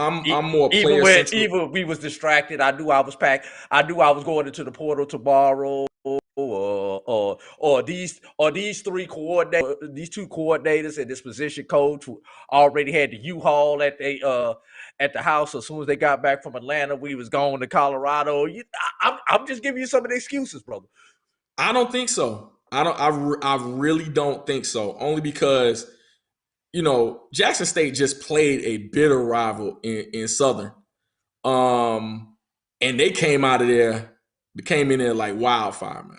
more player central. Even we was distracted. I knew I was packed. I knew I was going into the portal tomorrow. Or these two coordinators and this position coach who already had the U-Haul at the house as soon as they got back from Atlanta. We was going to Colorado. I'm just giving you some of the excuses, brother. I don't think so. I really don't think so. Only because Jackson State just played a bitter rival in Southern, and they came in there like wildfire, man.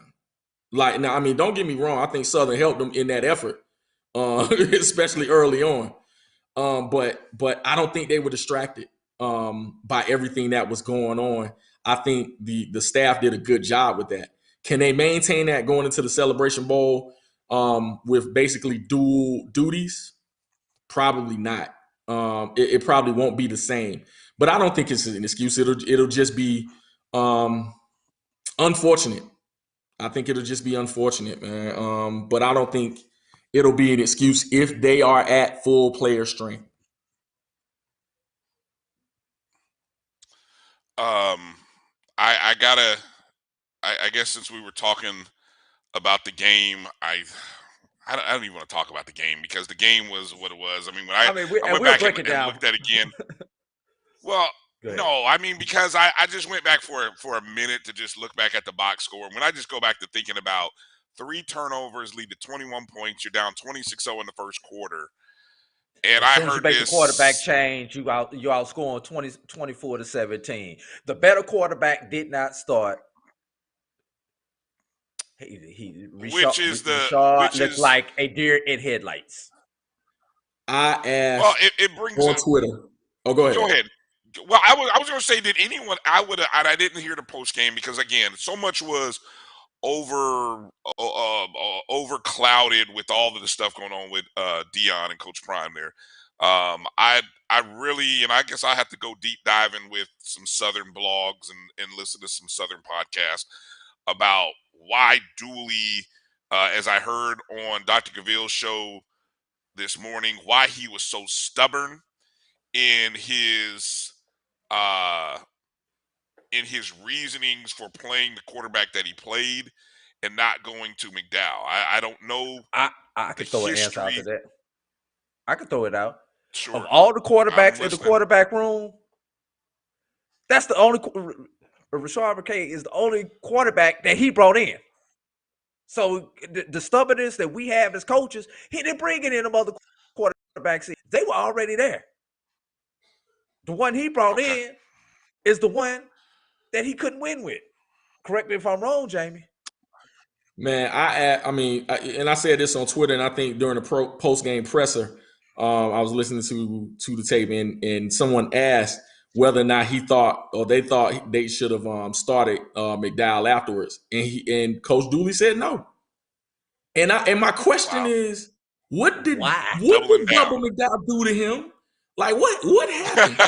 Like, now, I mean, don't get me wrong. I think Southern helped them in that effort, especially early on. But I don't think they were distracted by everything that was going on. I think the staff did a good job with that. Can they maintain that going into the Celebration Bowl with basically dual duties? Probably not. It probably won't be the same. But I don't think it's an excuse. It'll just be unfortunate. I think it'll just be unfortunate, man. But I don't think it'll be an excuse if they are at full player strength. I guess since we were talking about the game, I don't even want to talk about the game because the game was what it was. I mean, when I went back and looked at it again. Well, no, I mean, because I just went back for a minute to just look back at the box score. When I just go back to thinking about 3 turnovers lead to 21 points, you're down 26-0 in the first quarter. And I heard you make the quarterback change, you outscoring 24-17. The better quarterback did not start. Rashard looked like a deer in headlights. I asked it brings on Twitter. Oh, go ahead. Go ahead. Well, I was going to say, did anyone? I didn't hear the post game because again, so much was over clouded with all of the stuff going on with Dion and Coach Prime there. I really, and I guess I have to go deep diving with some Southern blogs and listen to some Southern podcasts about why Dooley, as I heard on Dr. Gaville's show this morning, why he was so stubborn in his reasonings for playing the quarterback that he played and not going to McDowell. I don't know. I could throw an answer out to that. I could throw it out. Sure. Of all the quarterbacks in the quarterback room, that's the only Rashard McKay is the only quarterback that he brought in. So the stubbornness that we have as coaches, he didn't bring in them other quarterbacks. They were already there. The one he brought in is the one that he couldn't win with. Correct me if I'm wrong, Jamie. Man, I mean, and I said this on Twitter, and I think during the post-game presser, I was listening to the tape, and someone asked whether or not they thought they should have started McDowell afterwards, and Coach Dooley said no. And my question is, what did Bubba McDowell do to him? Like what happened?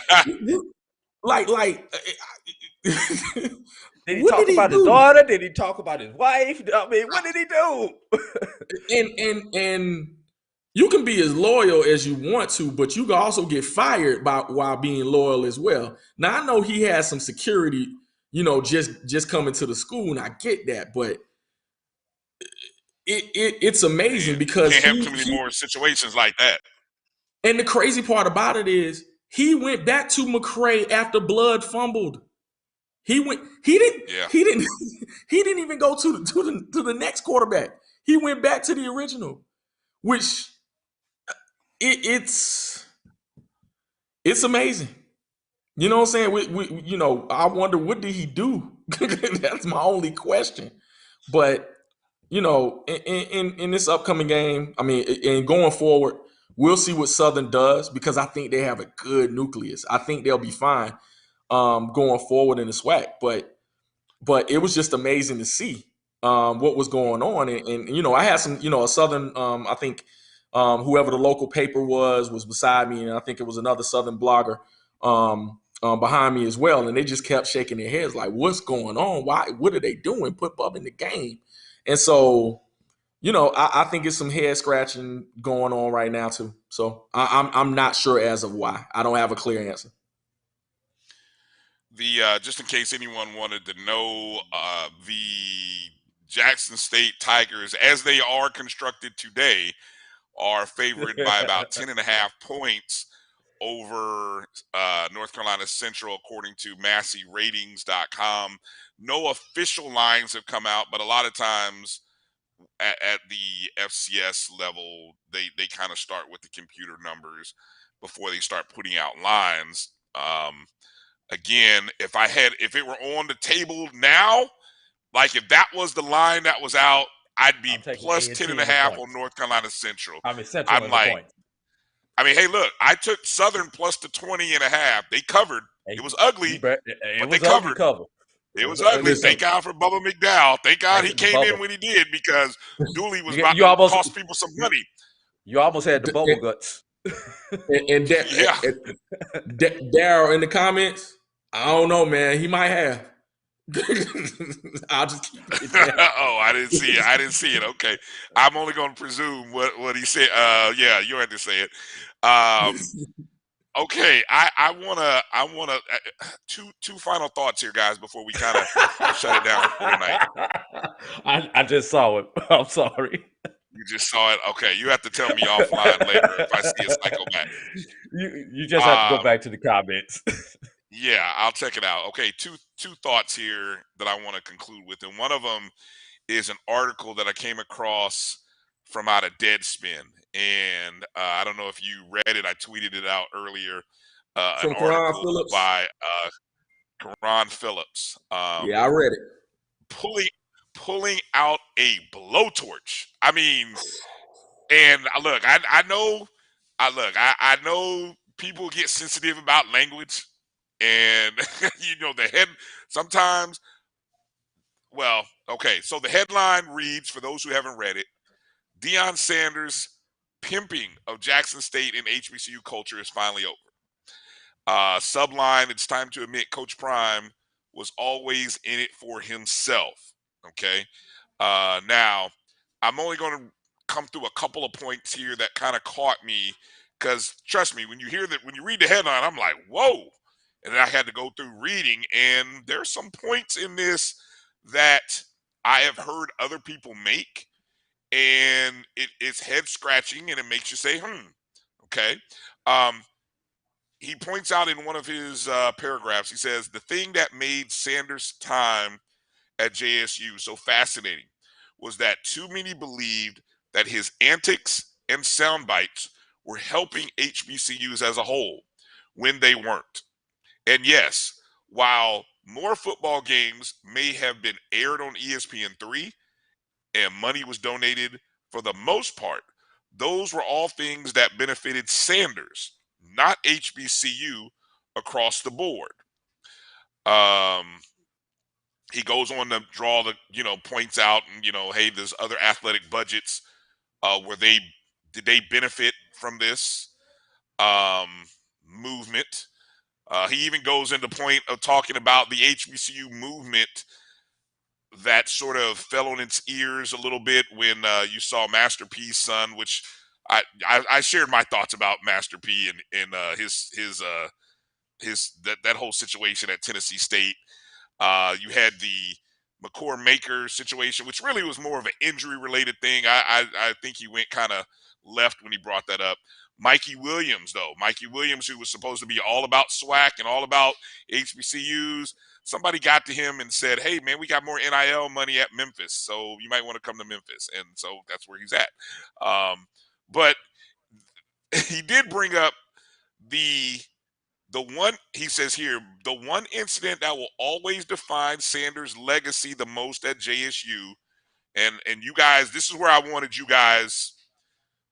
Did he talk about his daughter? Did he talk about his wife? I mean, what did he do? and you can be as loyal as you want to, but you can also get fired while being loyal as well. Now I know he has some security, just coming to the school, and I get that, but it's amazing because you can't have too many more situations like that. And the crazy part about it is he went back to McCray after Blood fumbled. He didn't even go to the next quarterback. He went back to the original, which it's amazing. You know what I'm saying? I wonder, what did he do? That's my only question. But in this upcoming game, I mean, and going forward, we'll see what Southern does because I think they have a good nucleus. I think they'll be fine going forward in the SWAC. but it was just amazing to see what was going on. And I had some, a Southern, I think whoever the local paper was beside me, and I think it was another Southern blogger behind me as well. And they just kept shaking their heads like, what's going on? Why? What are they doing? Put Bubba in the game. And so, I think it's some head scratching going on right now too. So I'm not sure as of why. I don't have a clear answer. Just in case anyone wanted to know, the Jackson State Tigers, as they are constructed today, are favored by about 10.5 points over North Carolina Central, according to MasseyRatings.com. No official lines have come out, but a lot of times at the FCS level, they kind of start with the computer numbers before they start putting out lines. Again, if it were on the table now, like if that was the line that was out, I'd be plus 10.5 on North Carolina Central. Central I'm like, point. Hey, look, I took Southern plus the 20.5. They covered. It was ugly, but they covered. It was ugly. Thank God for Bubba McDowell. Thank God he came in when he did, because Dooley was about to cost people some money. You almost had the bubble guts. And Daryl in the comments, I don't know, man. He might have. I'll just keep it there. Oh, I didn't see it. Okay. I'm only going to presume what he said. Yeah, you had to say it. Okay, I wanna two final thoughts here, guys, before we kind of shut it down for tonight. I just saw it. I'm sorry. You just saw it. Okay, you have to tell me offline later if I see a cycle back. You just have to go back to the comments. Yeah, I'll check it out. Okay, two thoughts here that I want to conclude with, and one of them is an article that I came across from out of Deadspin, and I don't know if you read it. I tweeted it out earlier. An article by Karan Phillips. Yeah, I read it. Pulling out a blowtorch. I mean, and look, I know people get sensitive about language, and the head sometimes. Well, okay, so the headline reads, for those who haven't read it, Deion Sanders' pimping of Jackson State and HBCU culture is finally over. Subline, it's time to admit Coach Prime was always in it for himself. Okay. Now, I'm only going to come through a couple of points here that kind of caught me, because trust me, when you read the headline, I'm like, whoa. And then I had to go through reading, and there's some points in this that I have heard other people make, and it's head scratching, and it makes you say, okay. He points out in one of his paragraphs, he says, the thing that made Sanders' time at JSU so fascinating was that too many believed that his antics and sound bites were helping HBCUs as a whole when they weren't. And yes, while more football games may have been aired on ESPN3 and money was donated, for the most part, those were all things that benefited Sanders, not HBCU, across the board. He goes on to draw the, points out, and, hey, there's other athletic budgets. Did they benefit from this movement? He even goes into point of talking about the HBCU movement that sort of fell on its ears a little bit when you saw Master P's son, which I shared my thoughts about Master P and that whole situation at Tennessee State. You had the McCord Maker situation, which really was more of an injury-related thing. I think he went kind of left when he brought that up. Mikey Williams, who was supposed to be all about SWAC and all about HBCUs, somebody got to him and said, hey, man, we got more NIL money at Memphis, so you might want to come to Memphis. And so that's where he's at. But he did bring up the one, he says here, the one incident that will always define Sanders' legacy the most at JSU, and you guys, this is where I wanted you guys,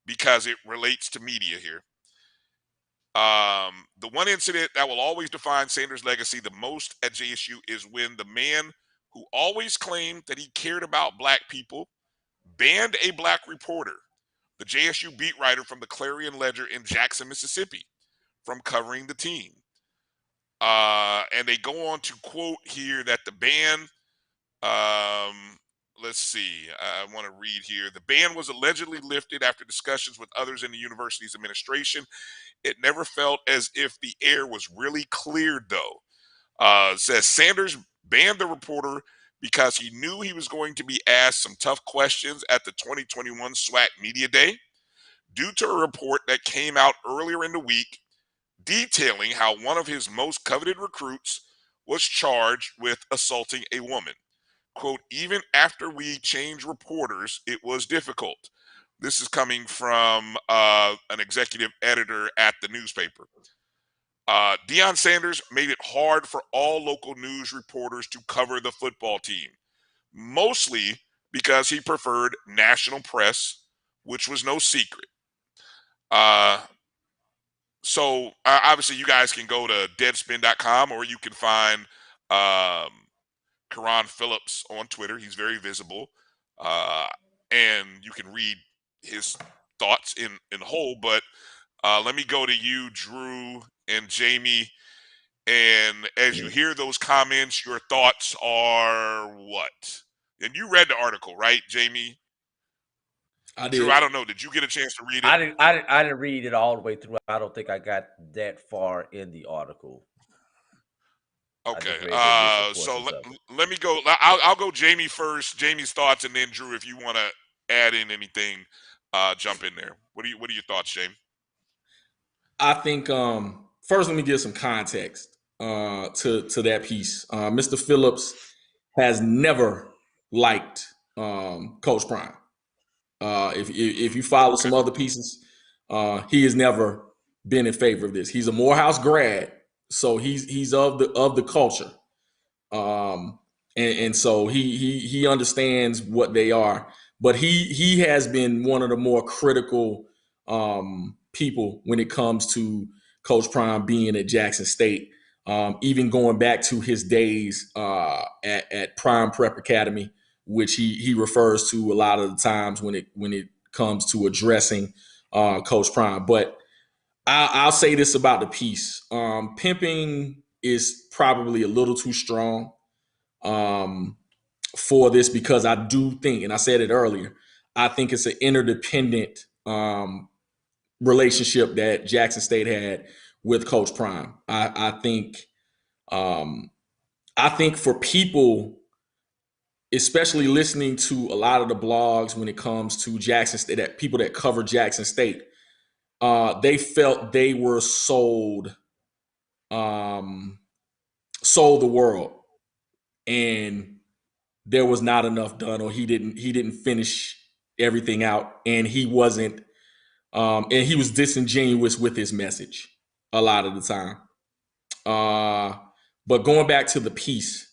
because it relates to media here. The one incident that will always define Sanders' legacy the most at JSU is when the man who always claimed that he cared about black people, banned a black reporter, the JSU beat writer from the Clarion Ledger in Jackson, Mississippi, from covering the team. And they go on to quote here that the ban, let's see, I want to read here. The ban was allegedly lifted after discussions with others in the university's administration. It never felt as if the air was really cleared, though. Says Sanders banned the reporter because he knew he was going to be asked some tough questions at the 2021 SWAC Media Day due to a report that came out earlier in the week detailing how one of his most coveted recruits was charged with assaulting a woman. Quote, even after we changed reporters, it was difficult. This is coming from an executive editor at the newspaper. Deion Sanders made it hard for all local news reporters to cover the football team, mostly because he preferred national press, which was no secret. So obviously you guys can go to deadspin.com, or you can find Karan Phillips on Twitter. He's very visible. And you can read his thoughts in whole. But let me go to you, Drew and Jamie. And as you hear those comments, your thoughts are what? And you read the article, right, Jamie? I did. Drew, I don't know. Did you get a chance to read it? I didn't read it all the way through. I don't think I got that far in the article. Okay. So let me go. I'll go Jamie first. Jamie's thoughts, and then Drew, if you want to add in anything, jump in there. What are your thoughts, Jamie? I think first let me give some context to that piece. Mr. Phillips has never liked Coach Prime. If you follow some other pieces, he has never been in favor of this. He's a Morehouse grad, so he's of the culture, and so he understands what they are. But he has been one of the more critical people when it comes to Coach Prime being at Jackson State, even going back to his days at Prime Prep Academy, which he refers to a lot of the times when it comes to addressing Coach Prime. But I'll say this about the piece. Pimping is probably a little too strong for this, because I do think, and I said it earlier, I think it's an interdependent relationship that Jackson State had with Coach Prime. I think for people, especially listening to a lot of the blogs when it comes to Jackson State, that people that cover Jackson State, they felt they were sold the world, and there was not enough done, or he didn't finish everything out, and he wasn't, and he was disingenuous with his message a lot of the time. But going back to the piece,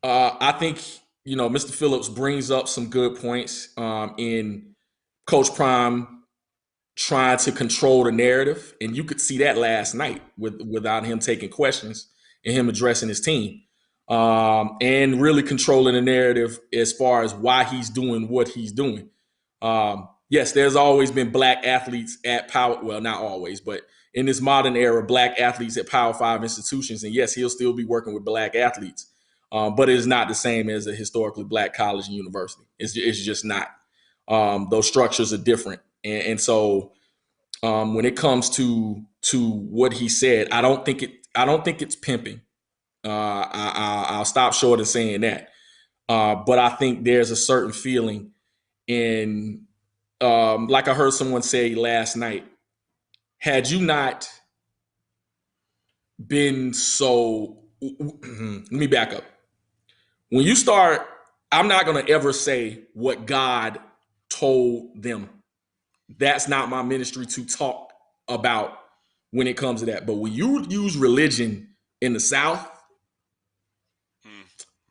I think, Mr. Phillips brings up some good points in Coach Prime trying to control the narrative. And you could see that last night without him taking questions and him addressing his team, and really controlling the narrative as far as why he's doing what he's doing. Yes, there's always been black athletes at power. Well, not always, but in this modern era, black athletes at Power 5 institutions. And yes, he'll still be working with black athletes. But it is not the same as a historically black college and university. It's just not. Those structures are different. And so when it comes to what he said, I don't think it's pimping. I'll stop short of saying that. But I think there's a certain feeling in, like I heard someone say last night, had you not been so, let me back up. When you start, I'm not going to ever say what God told them. That's not my ministry to talk about when it comes to that. But when you use religion in the South,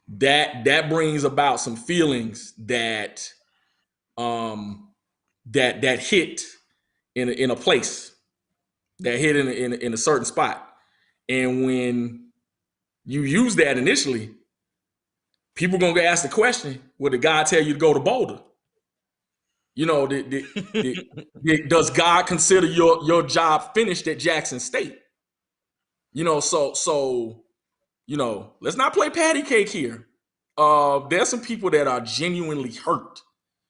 that brings about some feelings that that hit in a place, that hit in a certain spot. And when you use that initially, people gonna get asked the question: Would the God tell you to go to Boulder? You know, does God consider your job finished at Jackson State? You know, so you know, let's not play patty cake here. There's some people that are genuinely hurt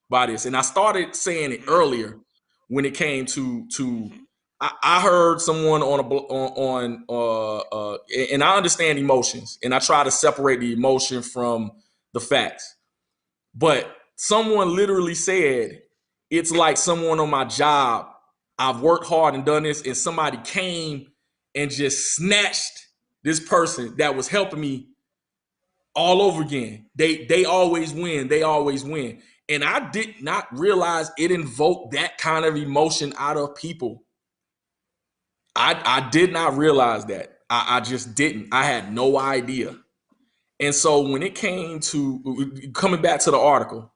by this, and I started saying it earlier when it came to. I heard someone and I understand emotions, and I try to separate the emotion from the facts. But someone literally said, it's like someone on my job, I've worked hard and done this, and somebody came and just snatched this person that was helping me all over again. They always win. They always win. And I did not realize it invoked that kind of emotion out of people. I did not realize that. I just didn't. I had no idea. And so when it came to coming back to the article,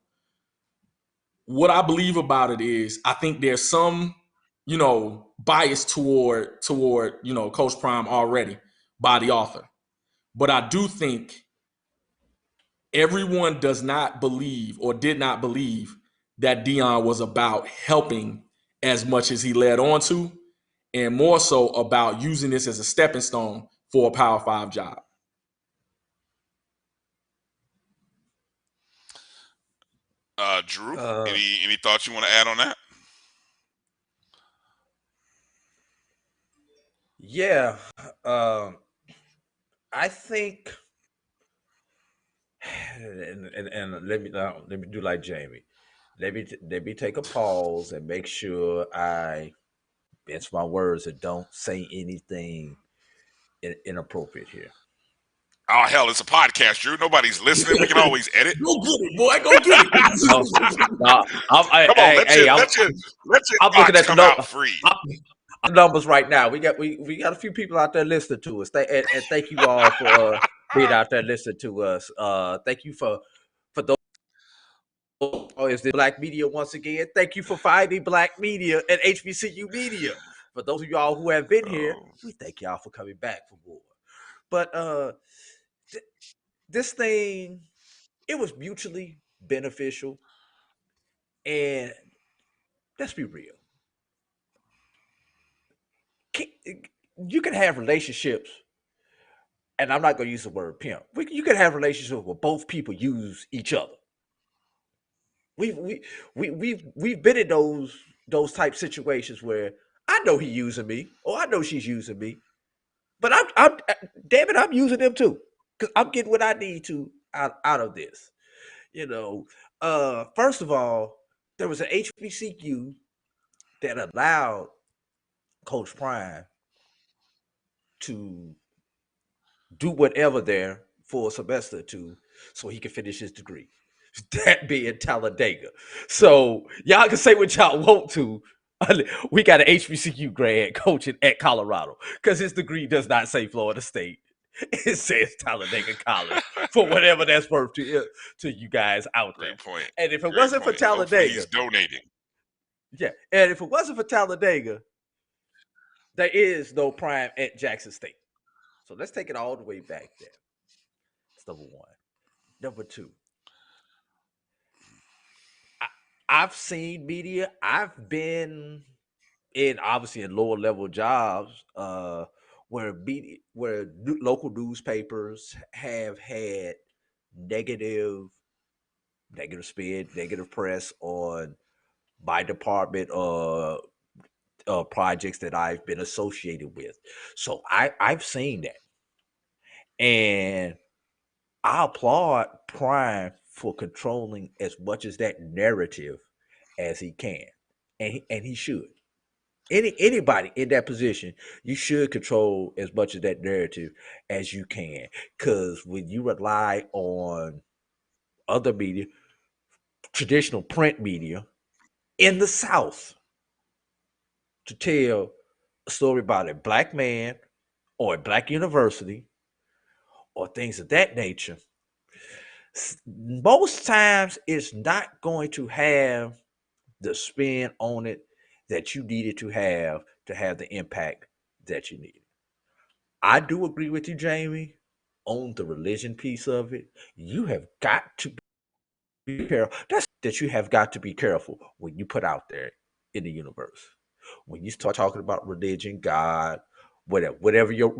what I believe about it is I think there's some, you know, bias toward, you know, Coach Prime already by the author. But I do think everyone does not believe or did not believe that Deion was about helping as much as he led on to, and more so about using this as a stepping stone for a Power 5 job. Drew, any thoughts you want to add on that? Yeah, I think, and let me do like Jamie. Let me take a pause and make sure I bench my words and don't say anything inappropriate here. Oh hell, it's a podcast, Drew. Nobody's listening. We can always edit. Go get it, boy. Go get it. Come on, let your looking at come out free. Numbers right now. We got a few people out there listening to us. And thank you all for being out there listening to us. Thank you for those. Oh, is this Black media once again? Thank you for finding Black media and HBCU media. For those of y'all who have been here, we thank y'all for coming back for more. But this thing, it was mutually beneficial, and let's be real. You can have relationships, and I'm not going to use the word pimp. You can have relationships where both people use each other. We've been in those type situations where I know he's using me, or I know she's using me, but I'm damn it, I'm using them too, because I'm getting what I need to out of this. You know, first of all, there was an HBCU that allowed Coach Prime to do whatever there for a semester or two so he can finish his degree. That being Talladega. So y'all can say what y'all want to. We got an HBCU grad coaching at Colorado because his degree does not say Florida State. It says Talladega College for whatever that's worth to you guys out there. Great point. And if it wasn't for Talladega, he's donating. Yeah, and if it wasn't for Talladega, there is no Prime at Jackson State. So let's take it all the way back there. That's number one. Number two, I've seen media. I've been in obviously in lower level jobs where local newspapers have had negative spin, negative press on my department projects that I've been associated with. So I've seen that. And I applaud Prime for controlling as much as that narrative as he can. And he should. Anybody in that position, you should control as much of that narrative as you can. Because when you rely on other media, traditional print media in the South, to tell a story about a black man or a black university or things of that nature, most times it's not going to have the spin on it that you needed to have the impact that you needed. I do agree with you, Jamie, on the religion piece of it, you have got to be careful. That's that you have got to be careful when you put out there in the universe. When you start talking about religion, God, whatever your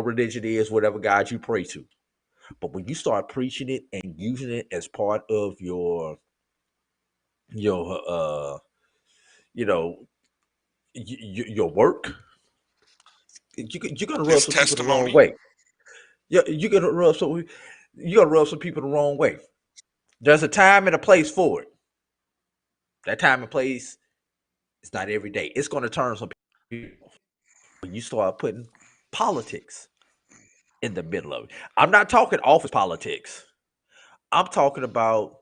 religion is, whatever God you pray to. But when you start preaching it and using it as part of your you know your work, you're gonna rub His some people the wrong testimony. way. You're gonna rub some people the wrong way. There's a time and a place for it. That time and place is not every day. It's gonna turn some people when you start putting politics in the middle of it. I'm not talking office politics. I'm talking about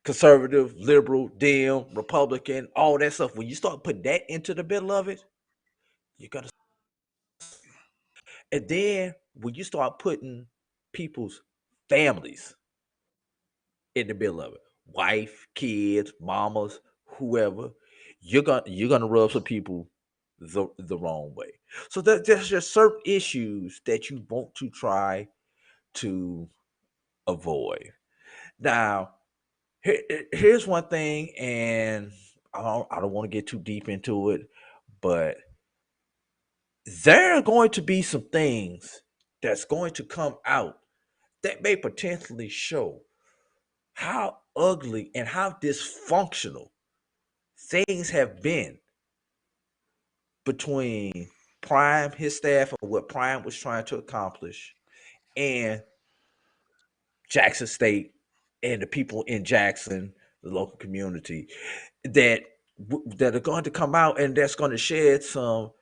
conservative, liberal, Dem, Republican, all that stuff. When you start putting that into the middle of it, you're gonna. And then when you start putting people's families in the middle of it, wife, kids, mamas, whoever, you're gonna rub some people the wrong way. So there's just certain issues that you want to try to avoid. Now, here's one thing, and I don't want to get too deep into it, but there are going to be some things that's going to come out that may potentially show how ugly and how dysfunctional things have been between Prime, his staff, and what Prime was trying to accomplish, and Jackson State and the people in Jackson, the local community, that that are going to come out and that's going to shed some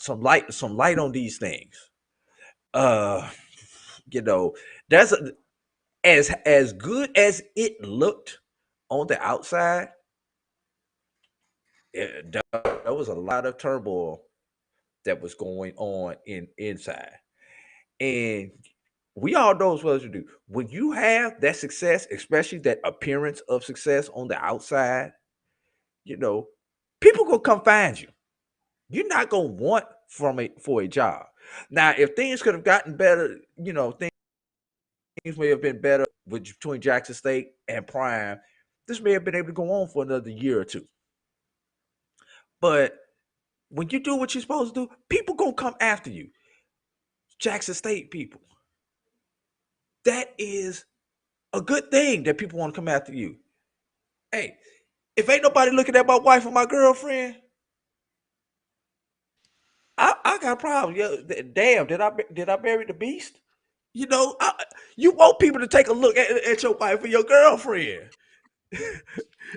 light on these things. Uh, you know, that's as good as it looked on the outside. There was a lot of turmoil that was going on inside, and we all know what to do when you have that success, especially that appearance of success on the outside. You know, people gonna come find you. You're not gonna want for a job. Now, if things could have gotten better, things may have been better between Jackson State and Prime. This may have been able to go on for another year or two. But when you do what you're supposed to do, people gonna come after you. Jackson State people. That is a good thing that people want to come after you. Hey, if ain't nobody looking at my wife or my girlfriend, I got problems. Damn, did I marry the beast? You want people to take a look at your wife or your girlfriend.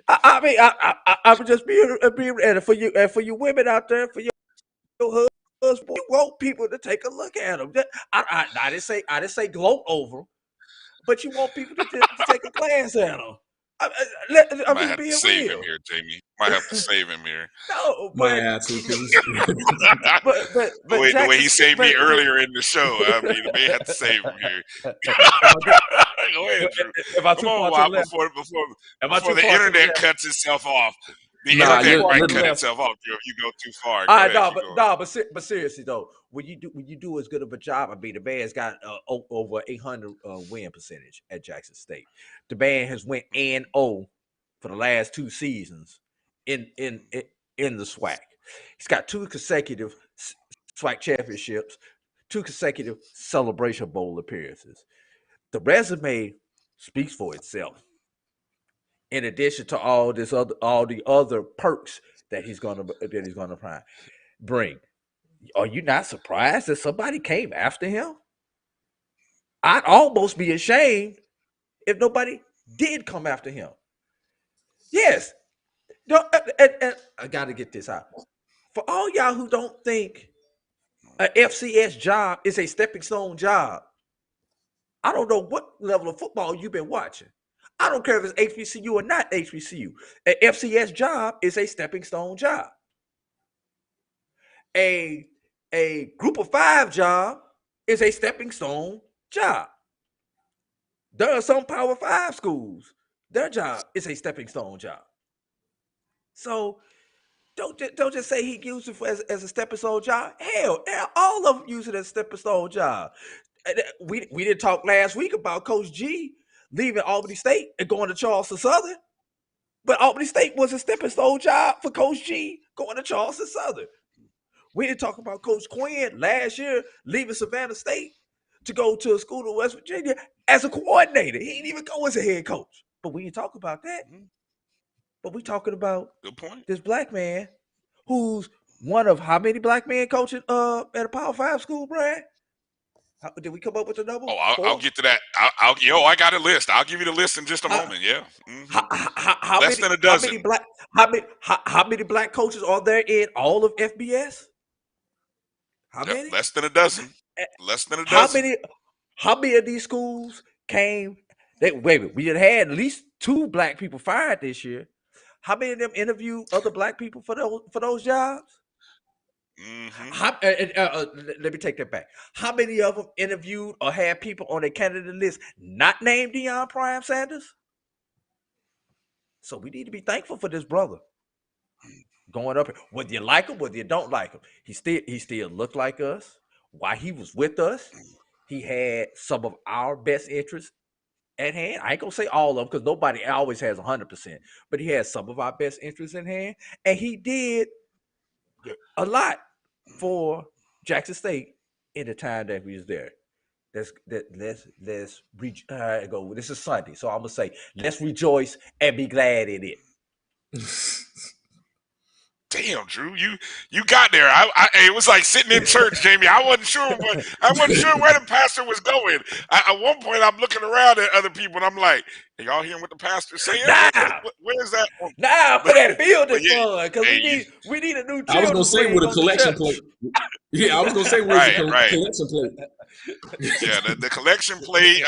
I mean, I would just be and for you women out there, for your husband, you want people to take a look at them. I didn't say gloat over them, but you want people to take a glance at them. I'm Might just have to being save him real. here, Jamie. Might have to save him here. No, Might have to because the way Jackson, he saved me earlier in the show. I mean, may have to save him here. Go ahead, Drew. Am I Come too on, far to the Wop, left? Am I before too the far to the internet left? cuts itself off. The Am I too internet far to might the cut left? itself off, Drew, if you go too far. All Go right, ahead, keep going. but seriously though, when you do as good of a job, I mean, the band's got over 800 win percentage at Jackson State. The band has went and for the last 2 seasons in the SWAC. He's got 2 consecutive SWAC championships, 2 consecutive Celebration Bowl appearances. The resume speaks for itself. In addition to all the other perks that he's gonna bring. Are you not surprised that somebody came after him? I'd almost be ashamed if nobody did come after him. Yes. No, and I got to get this out. For all y'all who don't think an FCS job is a stepping stone job, I don't know what level of football you've been watching. I don't care if it's HBCU or not HBCU. An FCS job is a stepping stone job. A group of 5 job is a stepping stone job. There are some Power 5 schools. Their job is a stepping stone job. So don't just say he used it as a stepping stone job. Hell, all of them use it as a stepping stone job. We didn't talk last week about Coach G leaving Albany State and going to Charleston Southern, but Albany State was a stepping stone job for Coach G going to Charleston Southern. We didn't talk about Coach Quinn last year leaving Savannah State to go to a school in West Virginia as a coordinator. He didn't even go as a head coach. But we didn't talk about that. But we talking about this black man who's one of how many black men coaching at a Power 5 school, Brad? Did we come up with the number? Oh, I'll get to that. I got a list. I'll give you the list in just a moment. Yeah. Less than a dozen. How many black coaches are there in all of FBS? How many? Less than a dozen. Less than a dozen. How many of these schools came? Wait a minute. We had at least 2 black people fired this year. How many of them interviewed other black people for those jobs? Let me take that back. How many of them interviewed or had people on their candidate list not named Deion Prime Sanders? So we need to be thankful for this brother going up here. Whether you like him, whether you don't like him, he still looked like us. While he was with us, he had some of our best interests at hand. I ain't gonna say all of them because nobody always has 100%, but he had some of our best interests in hand, and he did a lot for Jackson State in the time that we was there. Let's go. This is Sunday, so I'm gonna say let's rejoice and be glad in it. Damn, Drew, you got there. It was like sitting in church, Jamie. I wasn't sure where the pastor was going. At one point, I'm looking around at other people, and I'm like, "Are y'all hearing what the pastor's saying? Where's that?" For that building fund, because we need a new. I was gonna say with a collection plate. Yeah, I was gonna say with a collection plate. Yeah, the collection plate.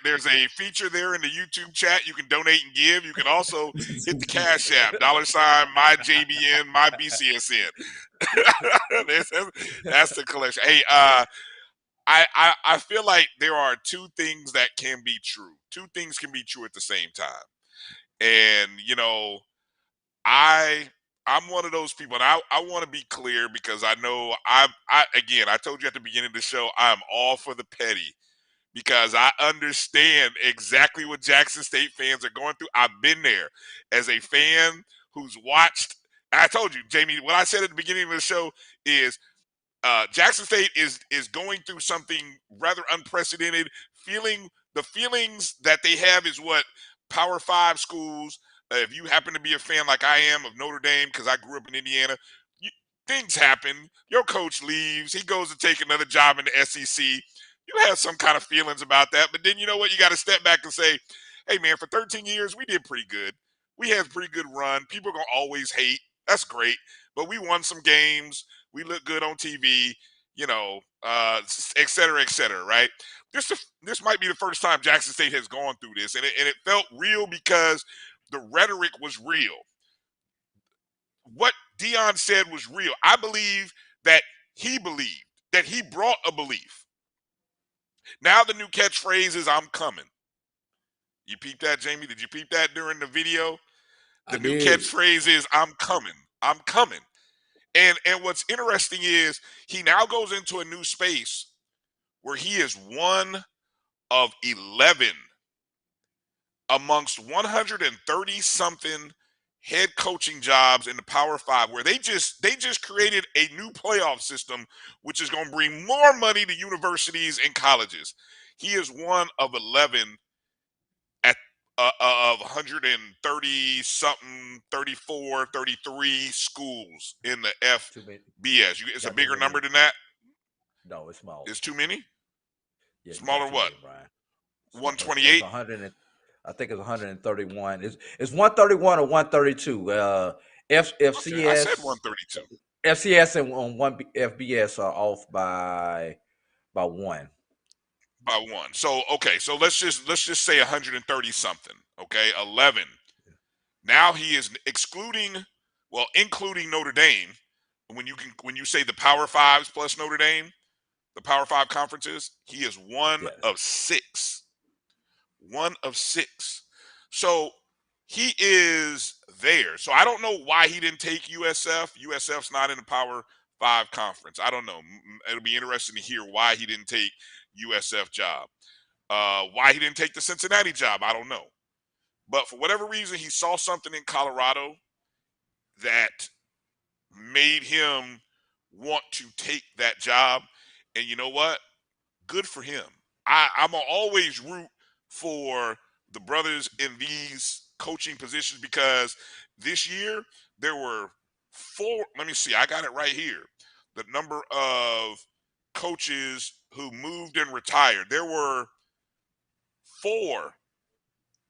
There's a feature there in the YouTube chat. You can donate and give. You can also hit the Cash App, $ my JBN, my BCSN. That's the collection. Hey, I feel like there are 2 things that can be true. 2 things can be true at the same time. And, I'm one of those people, and I want to be clear because I know I told you at the beginning of the show, I'm all for the petty because I understand exactly what Jackson State fans are going through. I've been there as a fan who's watched. I told you, Jamie, what I said at the beginning of the show is Jackson State is going through something rather unprecedented. The feelings that they have is what Power 5 schools. If you happen to be a fan like I am of Notre Dame, because I grew up in Indiana, things happen. Your coach leaves. He goes to take another job in the SEC. You have some kind of feelings about that. But then you know what? You got to step back and say, hey, man, for 13 years, we did pretty good. We had a pretty good run. People are going to always hate. That's great. But we won some games. We look good on TV, et cetera, right? This might be the first time Jackson State has gone through this. And it felt real because the rhetoric was real. What Deion said was real. I believe that he believed, that he brought a belief. Now the new catchphrase is "I'm coming." You peeped that, Jamie? Did you peep that during the video? The new catchphrase is "I'm coming. I'm coming." And what's interesting is he now goes into a new space where he is one of 11 amongst 130-something head coaching jobs in the Power 5, where they just created a new playoff system, which is going to bring more money to universities and colleges. He is one of 11 of 130-something, 34, 33 schools in the FBS. It's a bigger number than that? No, it's small. It's too many? Yeah, smaller what? Brian. 128? I think it's 131. It's 131 or 132. FCS. I said 132. FCS and on one FBS are off by 1. By 1. So okay, so let's just say 130 something. Okay, 11. Now he is including Notre Dame. When you say the Power 5s plus Notre Dame, the Power 5 conferences, he is one of 6. One of 6. So he is there. So I don't know why he didn't take USF. USF's not in the Power 5 conference. I don't know. It'll be interesting to hear why he didn't take USF job. Why he didn't take the Cincinnati job, I don't know. But for whatever reason, he saw something in Colorado that made him want to take that job. And you know what? Good for him. I'm going to always root for the brothers in these coaching positions, because this year there were 4. Let me see. I got it right here. The number of coaches who moved and retired. There were 4.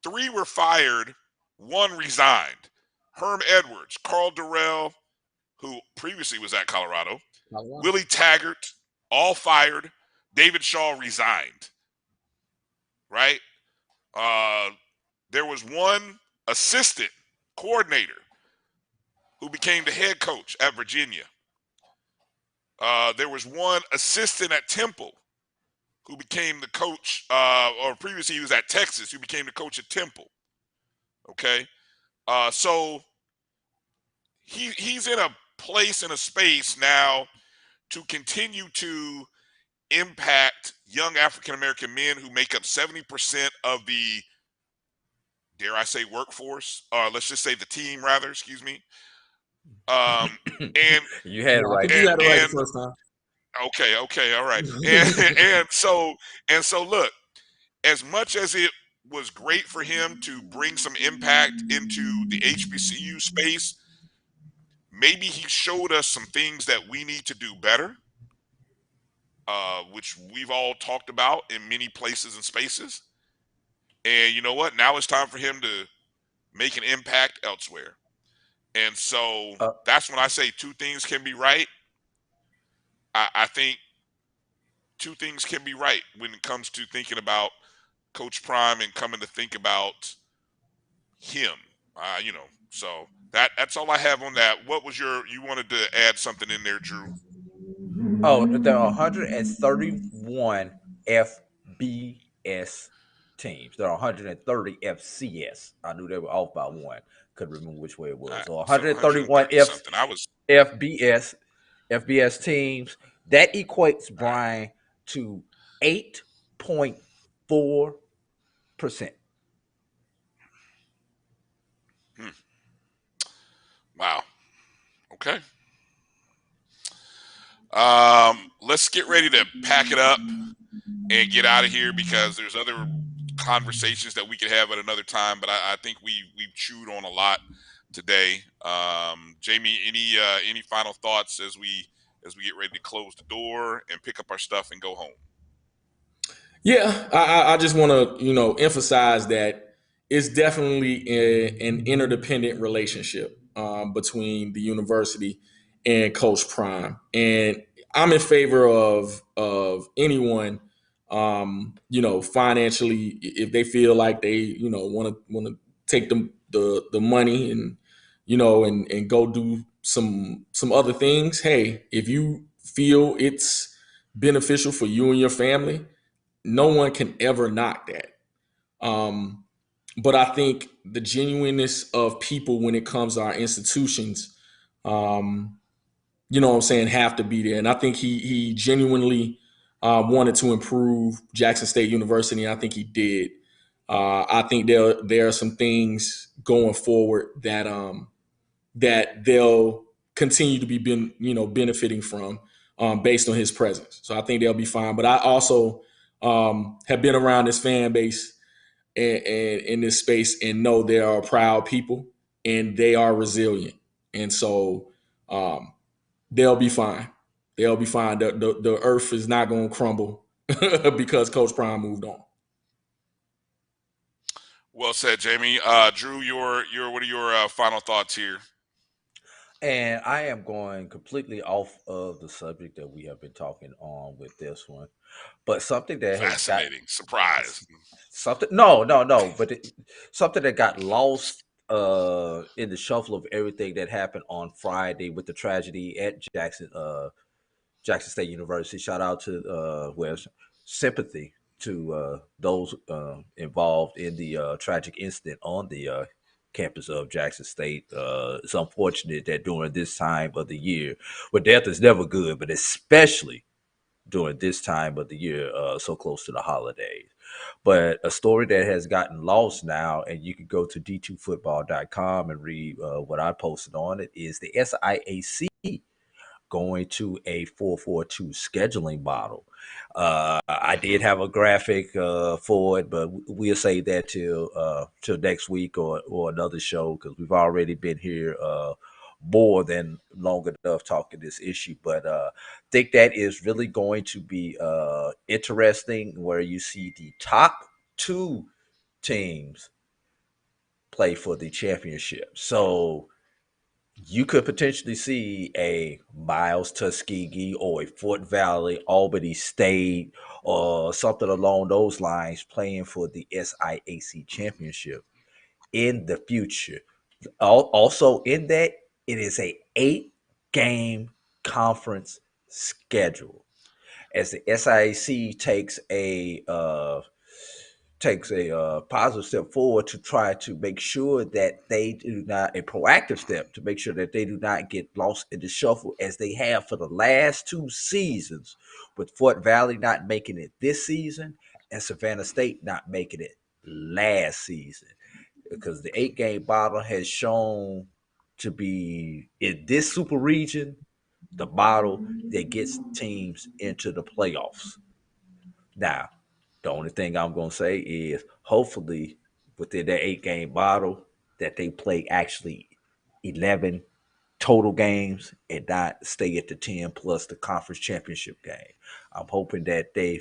3 were fired. 1 resigned. Herm Edwards, Carl Durrell, who previously was at Colorado, Willie Taggart, all fired. David Shaw resigned. Right? There was 1 assistant coordinator who became the head coach at Virginia. There was 1 assistant at Temple who became the coach, or previously he was at Texas, who became the coach at Temple. Okay? So he's in a place, in a space now to continue to impact young African-American men who make up 70% of the, dare I say, workforce, or let's just say the team, rather, excuse me. And you had it right. You had it right the first time. Okay, all right. And so look, as much as it was great for him to bring some impact into the HBCU space, maybe he showed us some things that we need to do better, which we've all talked about in many places and spaces. And you know what? Now it's time for him to make an impact elsewhere. And so that's when I say 2 things can be right. I think 2 things can be right when it comes to thinking about Coach Prime and coming to think about him. So that's all I have on that. What was you wanted to add something in there, Drew? Oh, there are 131 FBS teams. There are 130 FCS. I knew they were off by 1. Couldn't remember which way it was. So 131 FBS teams. That equates, Brian, to 8.4%. Wow. Okay. Let's get ready to pack it up and get out of here, because there's other conversations that we could have at another time. But I think we've chewed on a lot today. Jamie, any final thoughts as we get ready to close the door and pick up our stuff and go home? Yeah, I just want to emphasize that it's definitely an interdependent relationship between the university and Coach Prime, and I'm in favor of anyone financially, if they feel like they want to take the money and and go do some other things. Hey, if you feel it's beneficial for you and your family, no one can ever knock that. But I think the genuineness of people when it comes to our institutions, have to be there. And I think he genuinely wanted to improve Jackson State University, and I think he did. I think there are some things going forward that that they'll continue to be benefiting from based on his presence. So I think they'll be fine. But I also have been around this fan base and in this space and know they are proud people and they are resilient. And so they'll be fine. They'll be fine. The earth is not going to crumble because Coach Prime moved on. Well said, Jamie. Drew, what are your final thoughts here? And I am going completely off of the subject that we have been talking on with this one, but something that fascinating surprise. Something but something that got lost in the shuffle of everything that happened on Friday with the tragedy at Jackson State University. Shout out to sympathy to those involved in the tragic incident on the campus of Jackson State. It's unfortunate that during this time of the year, where death is never good, but especially during this time of the year, so close to the holidays. But a story that has gotten lost now, and you can go to d2football.com and read what I posted on it, is the SIAC going to a 4-4-2 scheduling model. I did have a graphic for it, but we'll save that till next week or another show, because we've already been here more than long enough talking this issue. But think that is really going to be interesting, where you see the top two teams play for the championship. So you could potentially see a Miles Tuskegee or a Fort Valley, Albany State, or something along those lines playing for the SIAC championship in the future. Also, in that, it is a 8-game conference schedule, as the SIAC takes a positive step forward to try to make sure that they do not, a proactive step to make sure that they do not get lost in the shuffle, as they have for the last 2 seasons, with Fort Valley not making it this season and Savannah State not making it last season. Because the 8-game model has shown to be, in this super region, the model that gets teams into the playoffs. Now, the only thing I'm going to say is, hopefully within that 8-game model, that they play actually 11 total games and not stay at the 10 plus the conference championship game. I'm hoping that they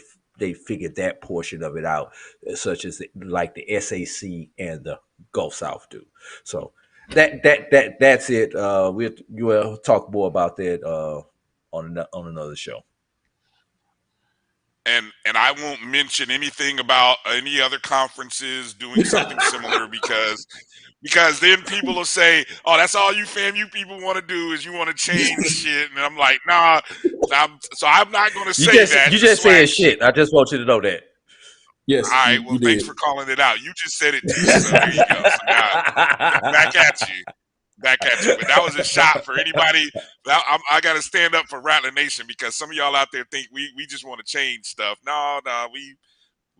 figured that portion of it out, such as like the SAC and the Gulf South do. So that's it. We'll talk more about that on another show. And I won't mention anything about any other conferences doing something similar, because then people will say, "Oh, that's all you FAMU people want to do is you want to change shit," and I'm like, "Nah." I'm not going to say that. You just said shit. I just want you to know that. Yes. All right. Well, thanks for calling it out. You just said it too. So there you go. So now, back at you. But that was a shot for anybody. I got to stand up for Rattler Nation, because some of y'all out there think we just want to change stuff. No, we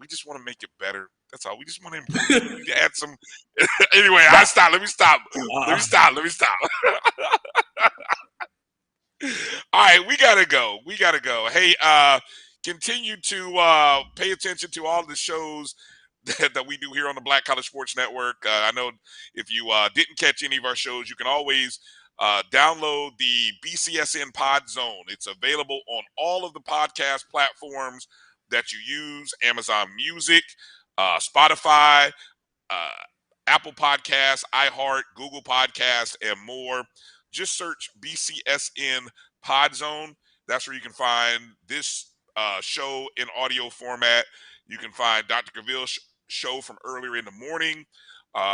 just want to make it better. That's all. We just want to improve. We need to add some. Anyway, Let me stop. All right, we gotta go. Hey, continue to pay attention to all the shows that we do here on the Black College Sports Network. I know if you didn't catch any of our shows, you can always download the BCSN Pod Zone. It's available on all of the podcast platforms that you use: Amazon Music, Spotify, Apple Podcasts, iHeart, Google Podcasts, and more. Just search BCSN Pod Zone. That's where you can find this show in audio format. You can find Dr. Gaville's show from earlier in the morning.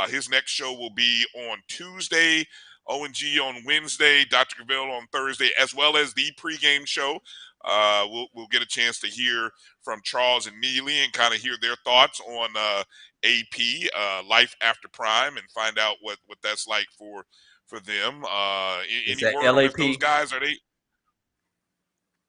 His next show will be on Tuesday, O&G on Wednesday, Dr. Gaville on Thursday, as well as the pregame show. We'll get a chance to hear from Charles and Neely and kind of hear their thoughts on AP, Life After Prime, and find out what that's like for them. Any word on if those guys are they?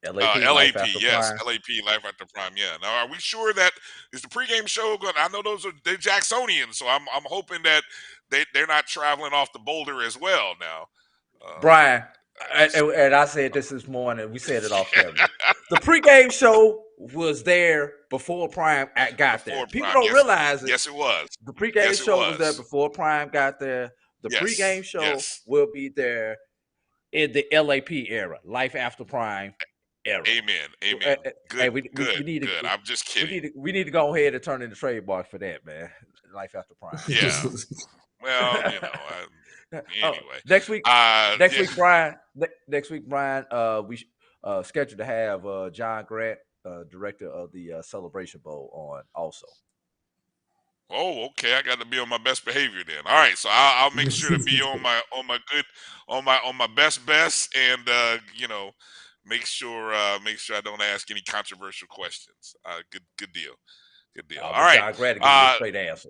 LAP, yes, Prime. LAP, Life After Prime. Yeah. Now, are we sure that is the pregame show going? I know they're Jacksonians, so I'm hoping that they're not traveling off the Boulder as well. Now, Brian, and I said this morning. We said it off camera. The pregame show was there before Prime got there. People don't realize it. Yes, it was. The pregame show was there before Prime got there. The pregame show will be there in the LAP era, Life After Prime era. Amen. Good. We need to, I'm just kidding. We need to go ahead and turn in the trademark for that, man. Life After Prime. Yeah. Well, anyway. Next week, Brian. Next week, Brian. We scheduled to have John Grant, director of the Celebration Bowl, on also. Oh, okay. I got to be on my best behavior then. All right, so I'll make sure to be on my best, and make sure I don't ask any controversial questions. Good deal. All right. John Grant to give you a straight answer.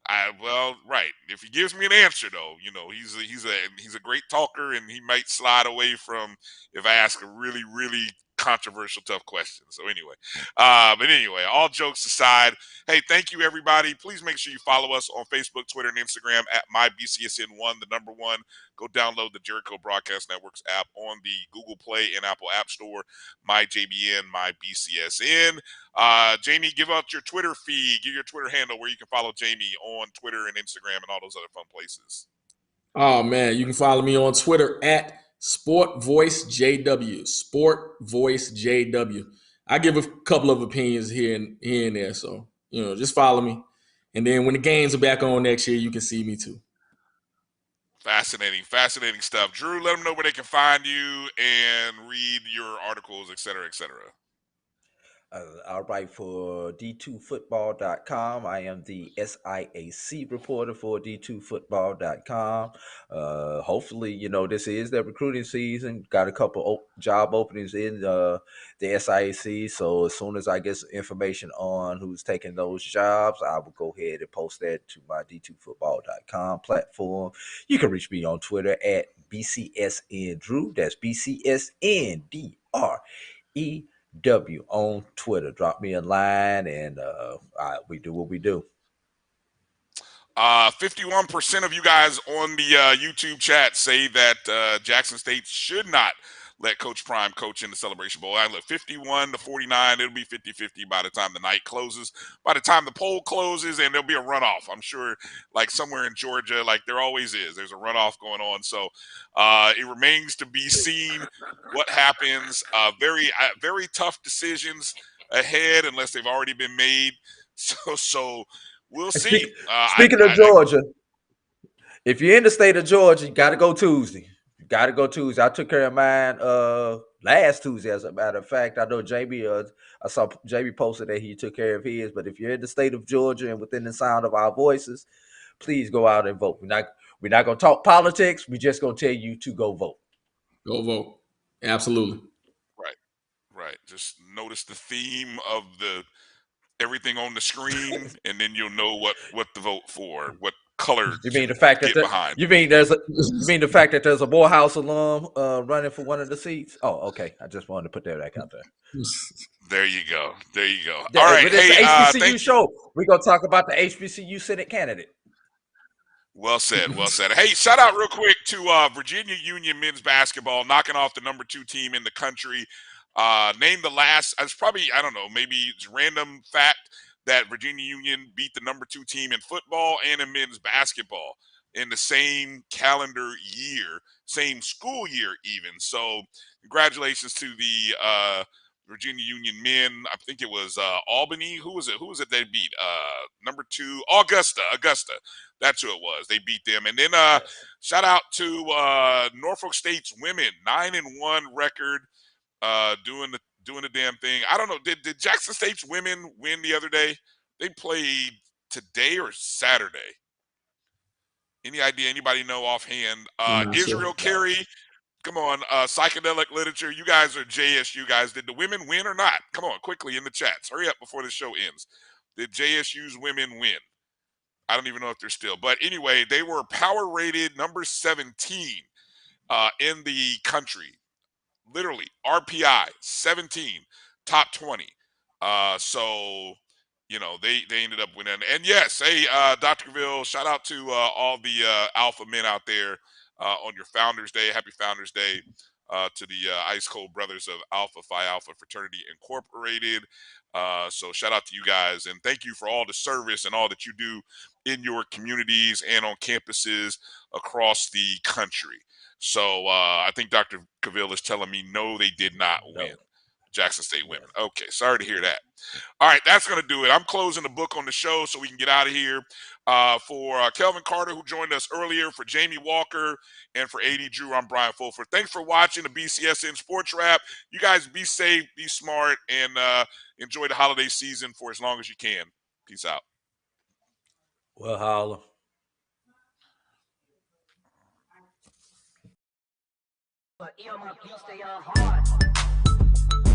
Right. If he gives me an answer, though, he's a great talker, and he might slide away from if I ask a really, really controversial, tough question. So anyway, all jokes aside, hey, thank you everybody. Please make sure you follow us on Facebook, Twitter, and Instagram at MyBCSN1, the number one. Go download the Jericho Broadcast Networks app on the Google Play and Apple App Store. MyJBN, MyBCSN. Jamie, give out your Twitter feed, give your Twitter handle where you can follow Jamie on Twitter and Instagram and all those other fun places. Oh man, you can follow me on Twitter at SportVoiceJW. SportVoiceJW. I give a couple of opinions here and there, so just follow me. And then when the games are back on next year, you can see me too. Fascinating stuff. Drew, let them know where they can find you and read your articles, et cetera, et cetera. I write for D2Football.com. I am the SIAC reporter for D2Football.com. Hopefully, this is the recruiting season. Got a couple job openings in the SIAC. So as soon as I get information on who's taking those jobs, I will go ahead and post that to my D2Football.com platform. You can reach me on Twitter at BCSN Drew. That's BCSNDREW on Twitter. Drop me a line, and we do what we do. 51% of you guys on the YouTube chat say that Jackson State should not let Coach Prime coach in the Celebration Bowl. I look 51-49. It'll be 50-50 by the time the night closes. By the time the poll closes, and there'll be a runoff. I'm sure, like somewhere in Georgia, like there always is. There's a runoff going on. So it remains to be seen what happens. Very tough decisions ahead, unless they've already been made. So we'll see. Speaking of Georgia, if you're in the state of Georgia, you got to go Tuesday. I took care of mine last Tuesday, as a matter of fact. I know Jamie, I saw Jamie posted that he took care of his. But if you're in the state of Georgia and within the sound of our voices, please go out and vote. We're not going to talk politics. We're just going to tell you to go vote. Go vote. Absolutely. Right. Just notice the theme of everything on the screen, and then you'll know what to vote for, what color you mean the fact that behind. You mean the fact that there's a Morehouse alum running for one of the seats? Oh, okay. I just wanted to put that back out there. There you go. All right. Hey, HBCU show. We're gonna talk about the HBCU Senate candidate. Well said. Hey, shout out real quick to Virginia Union men's basketball, knocking off the number 2 team in the country. Name the last. It's probably, I don't know, maybe it's random fact that Virginia Union beat the number 2 team in football and in men's basketball in the same calendar year, same school year even. So congratulations to the Virginia Union men. I think it was Albany. Who was it they beat? Number 2, Augusta. That's who it was. They beat them. And then shout out to Norfolk State's women, 9-1 record. Doing the damn thing. I don't know. Did Jackson State's women win the other day? They played today or Saturday. Any idea? Anybody know offhand? Israel Carey. Come on, psychedelic literature. You guys are JSU guys. Did the women win or not? Come on, quickly in the chats. Hurry up before the show ends. Did JSU's women win? I don't even know if they're still. But anyway, they were power rated number 17 in the country. Literally, RPI 17, top 20. So they ended up winning. And yes, hey, Dr. Cavill, shout out to all the alpha men out there on your Founders Day. Happy Founders Day to the Ice Cold Brothers of Alpha Phi Alpha Fraternity Incorporated. So shout out to you guys, and thank you for all the service and all that you do in your communities and on campuses across the country. So I think Dr. Cavill is telling me no, they did not win. Jackson State women. Okay, sorry to hear that. All right, that's going to do it. I'm closing the book on the show so we can get out of here. For Kelvin Carter, who joined us earlier, for Jamie Walker, and for AD Drew, I'm Bryan Fulford. Thanks for watching the BCSN Sports Wrap. You guys be safe, be smart, and enjoy the holiday season for as long as you can. Peace out. Well, holla. But my beats, they are hard.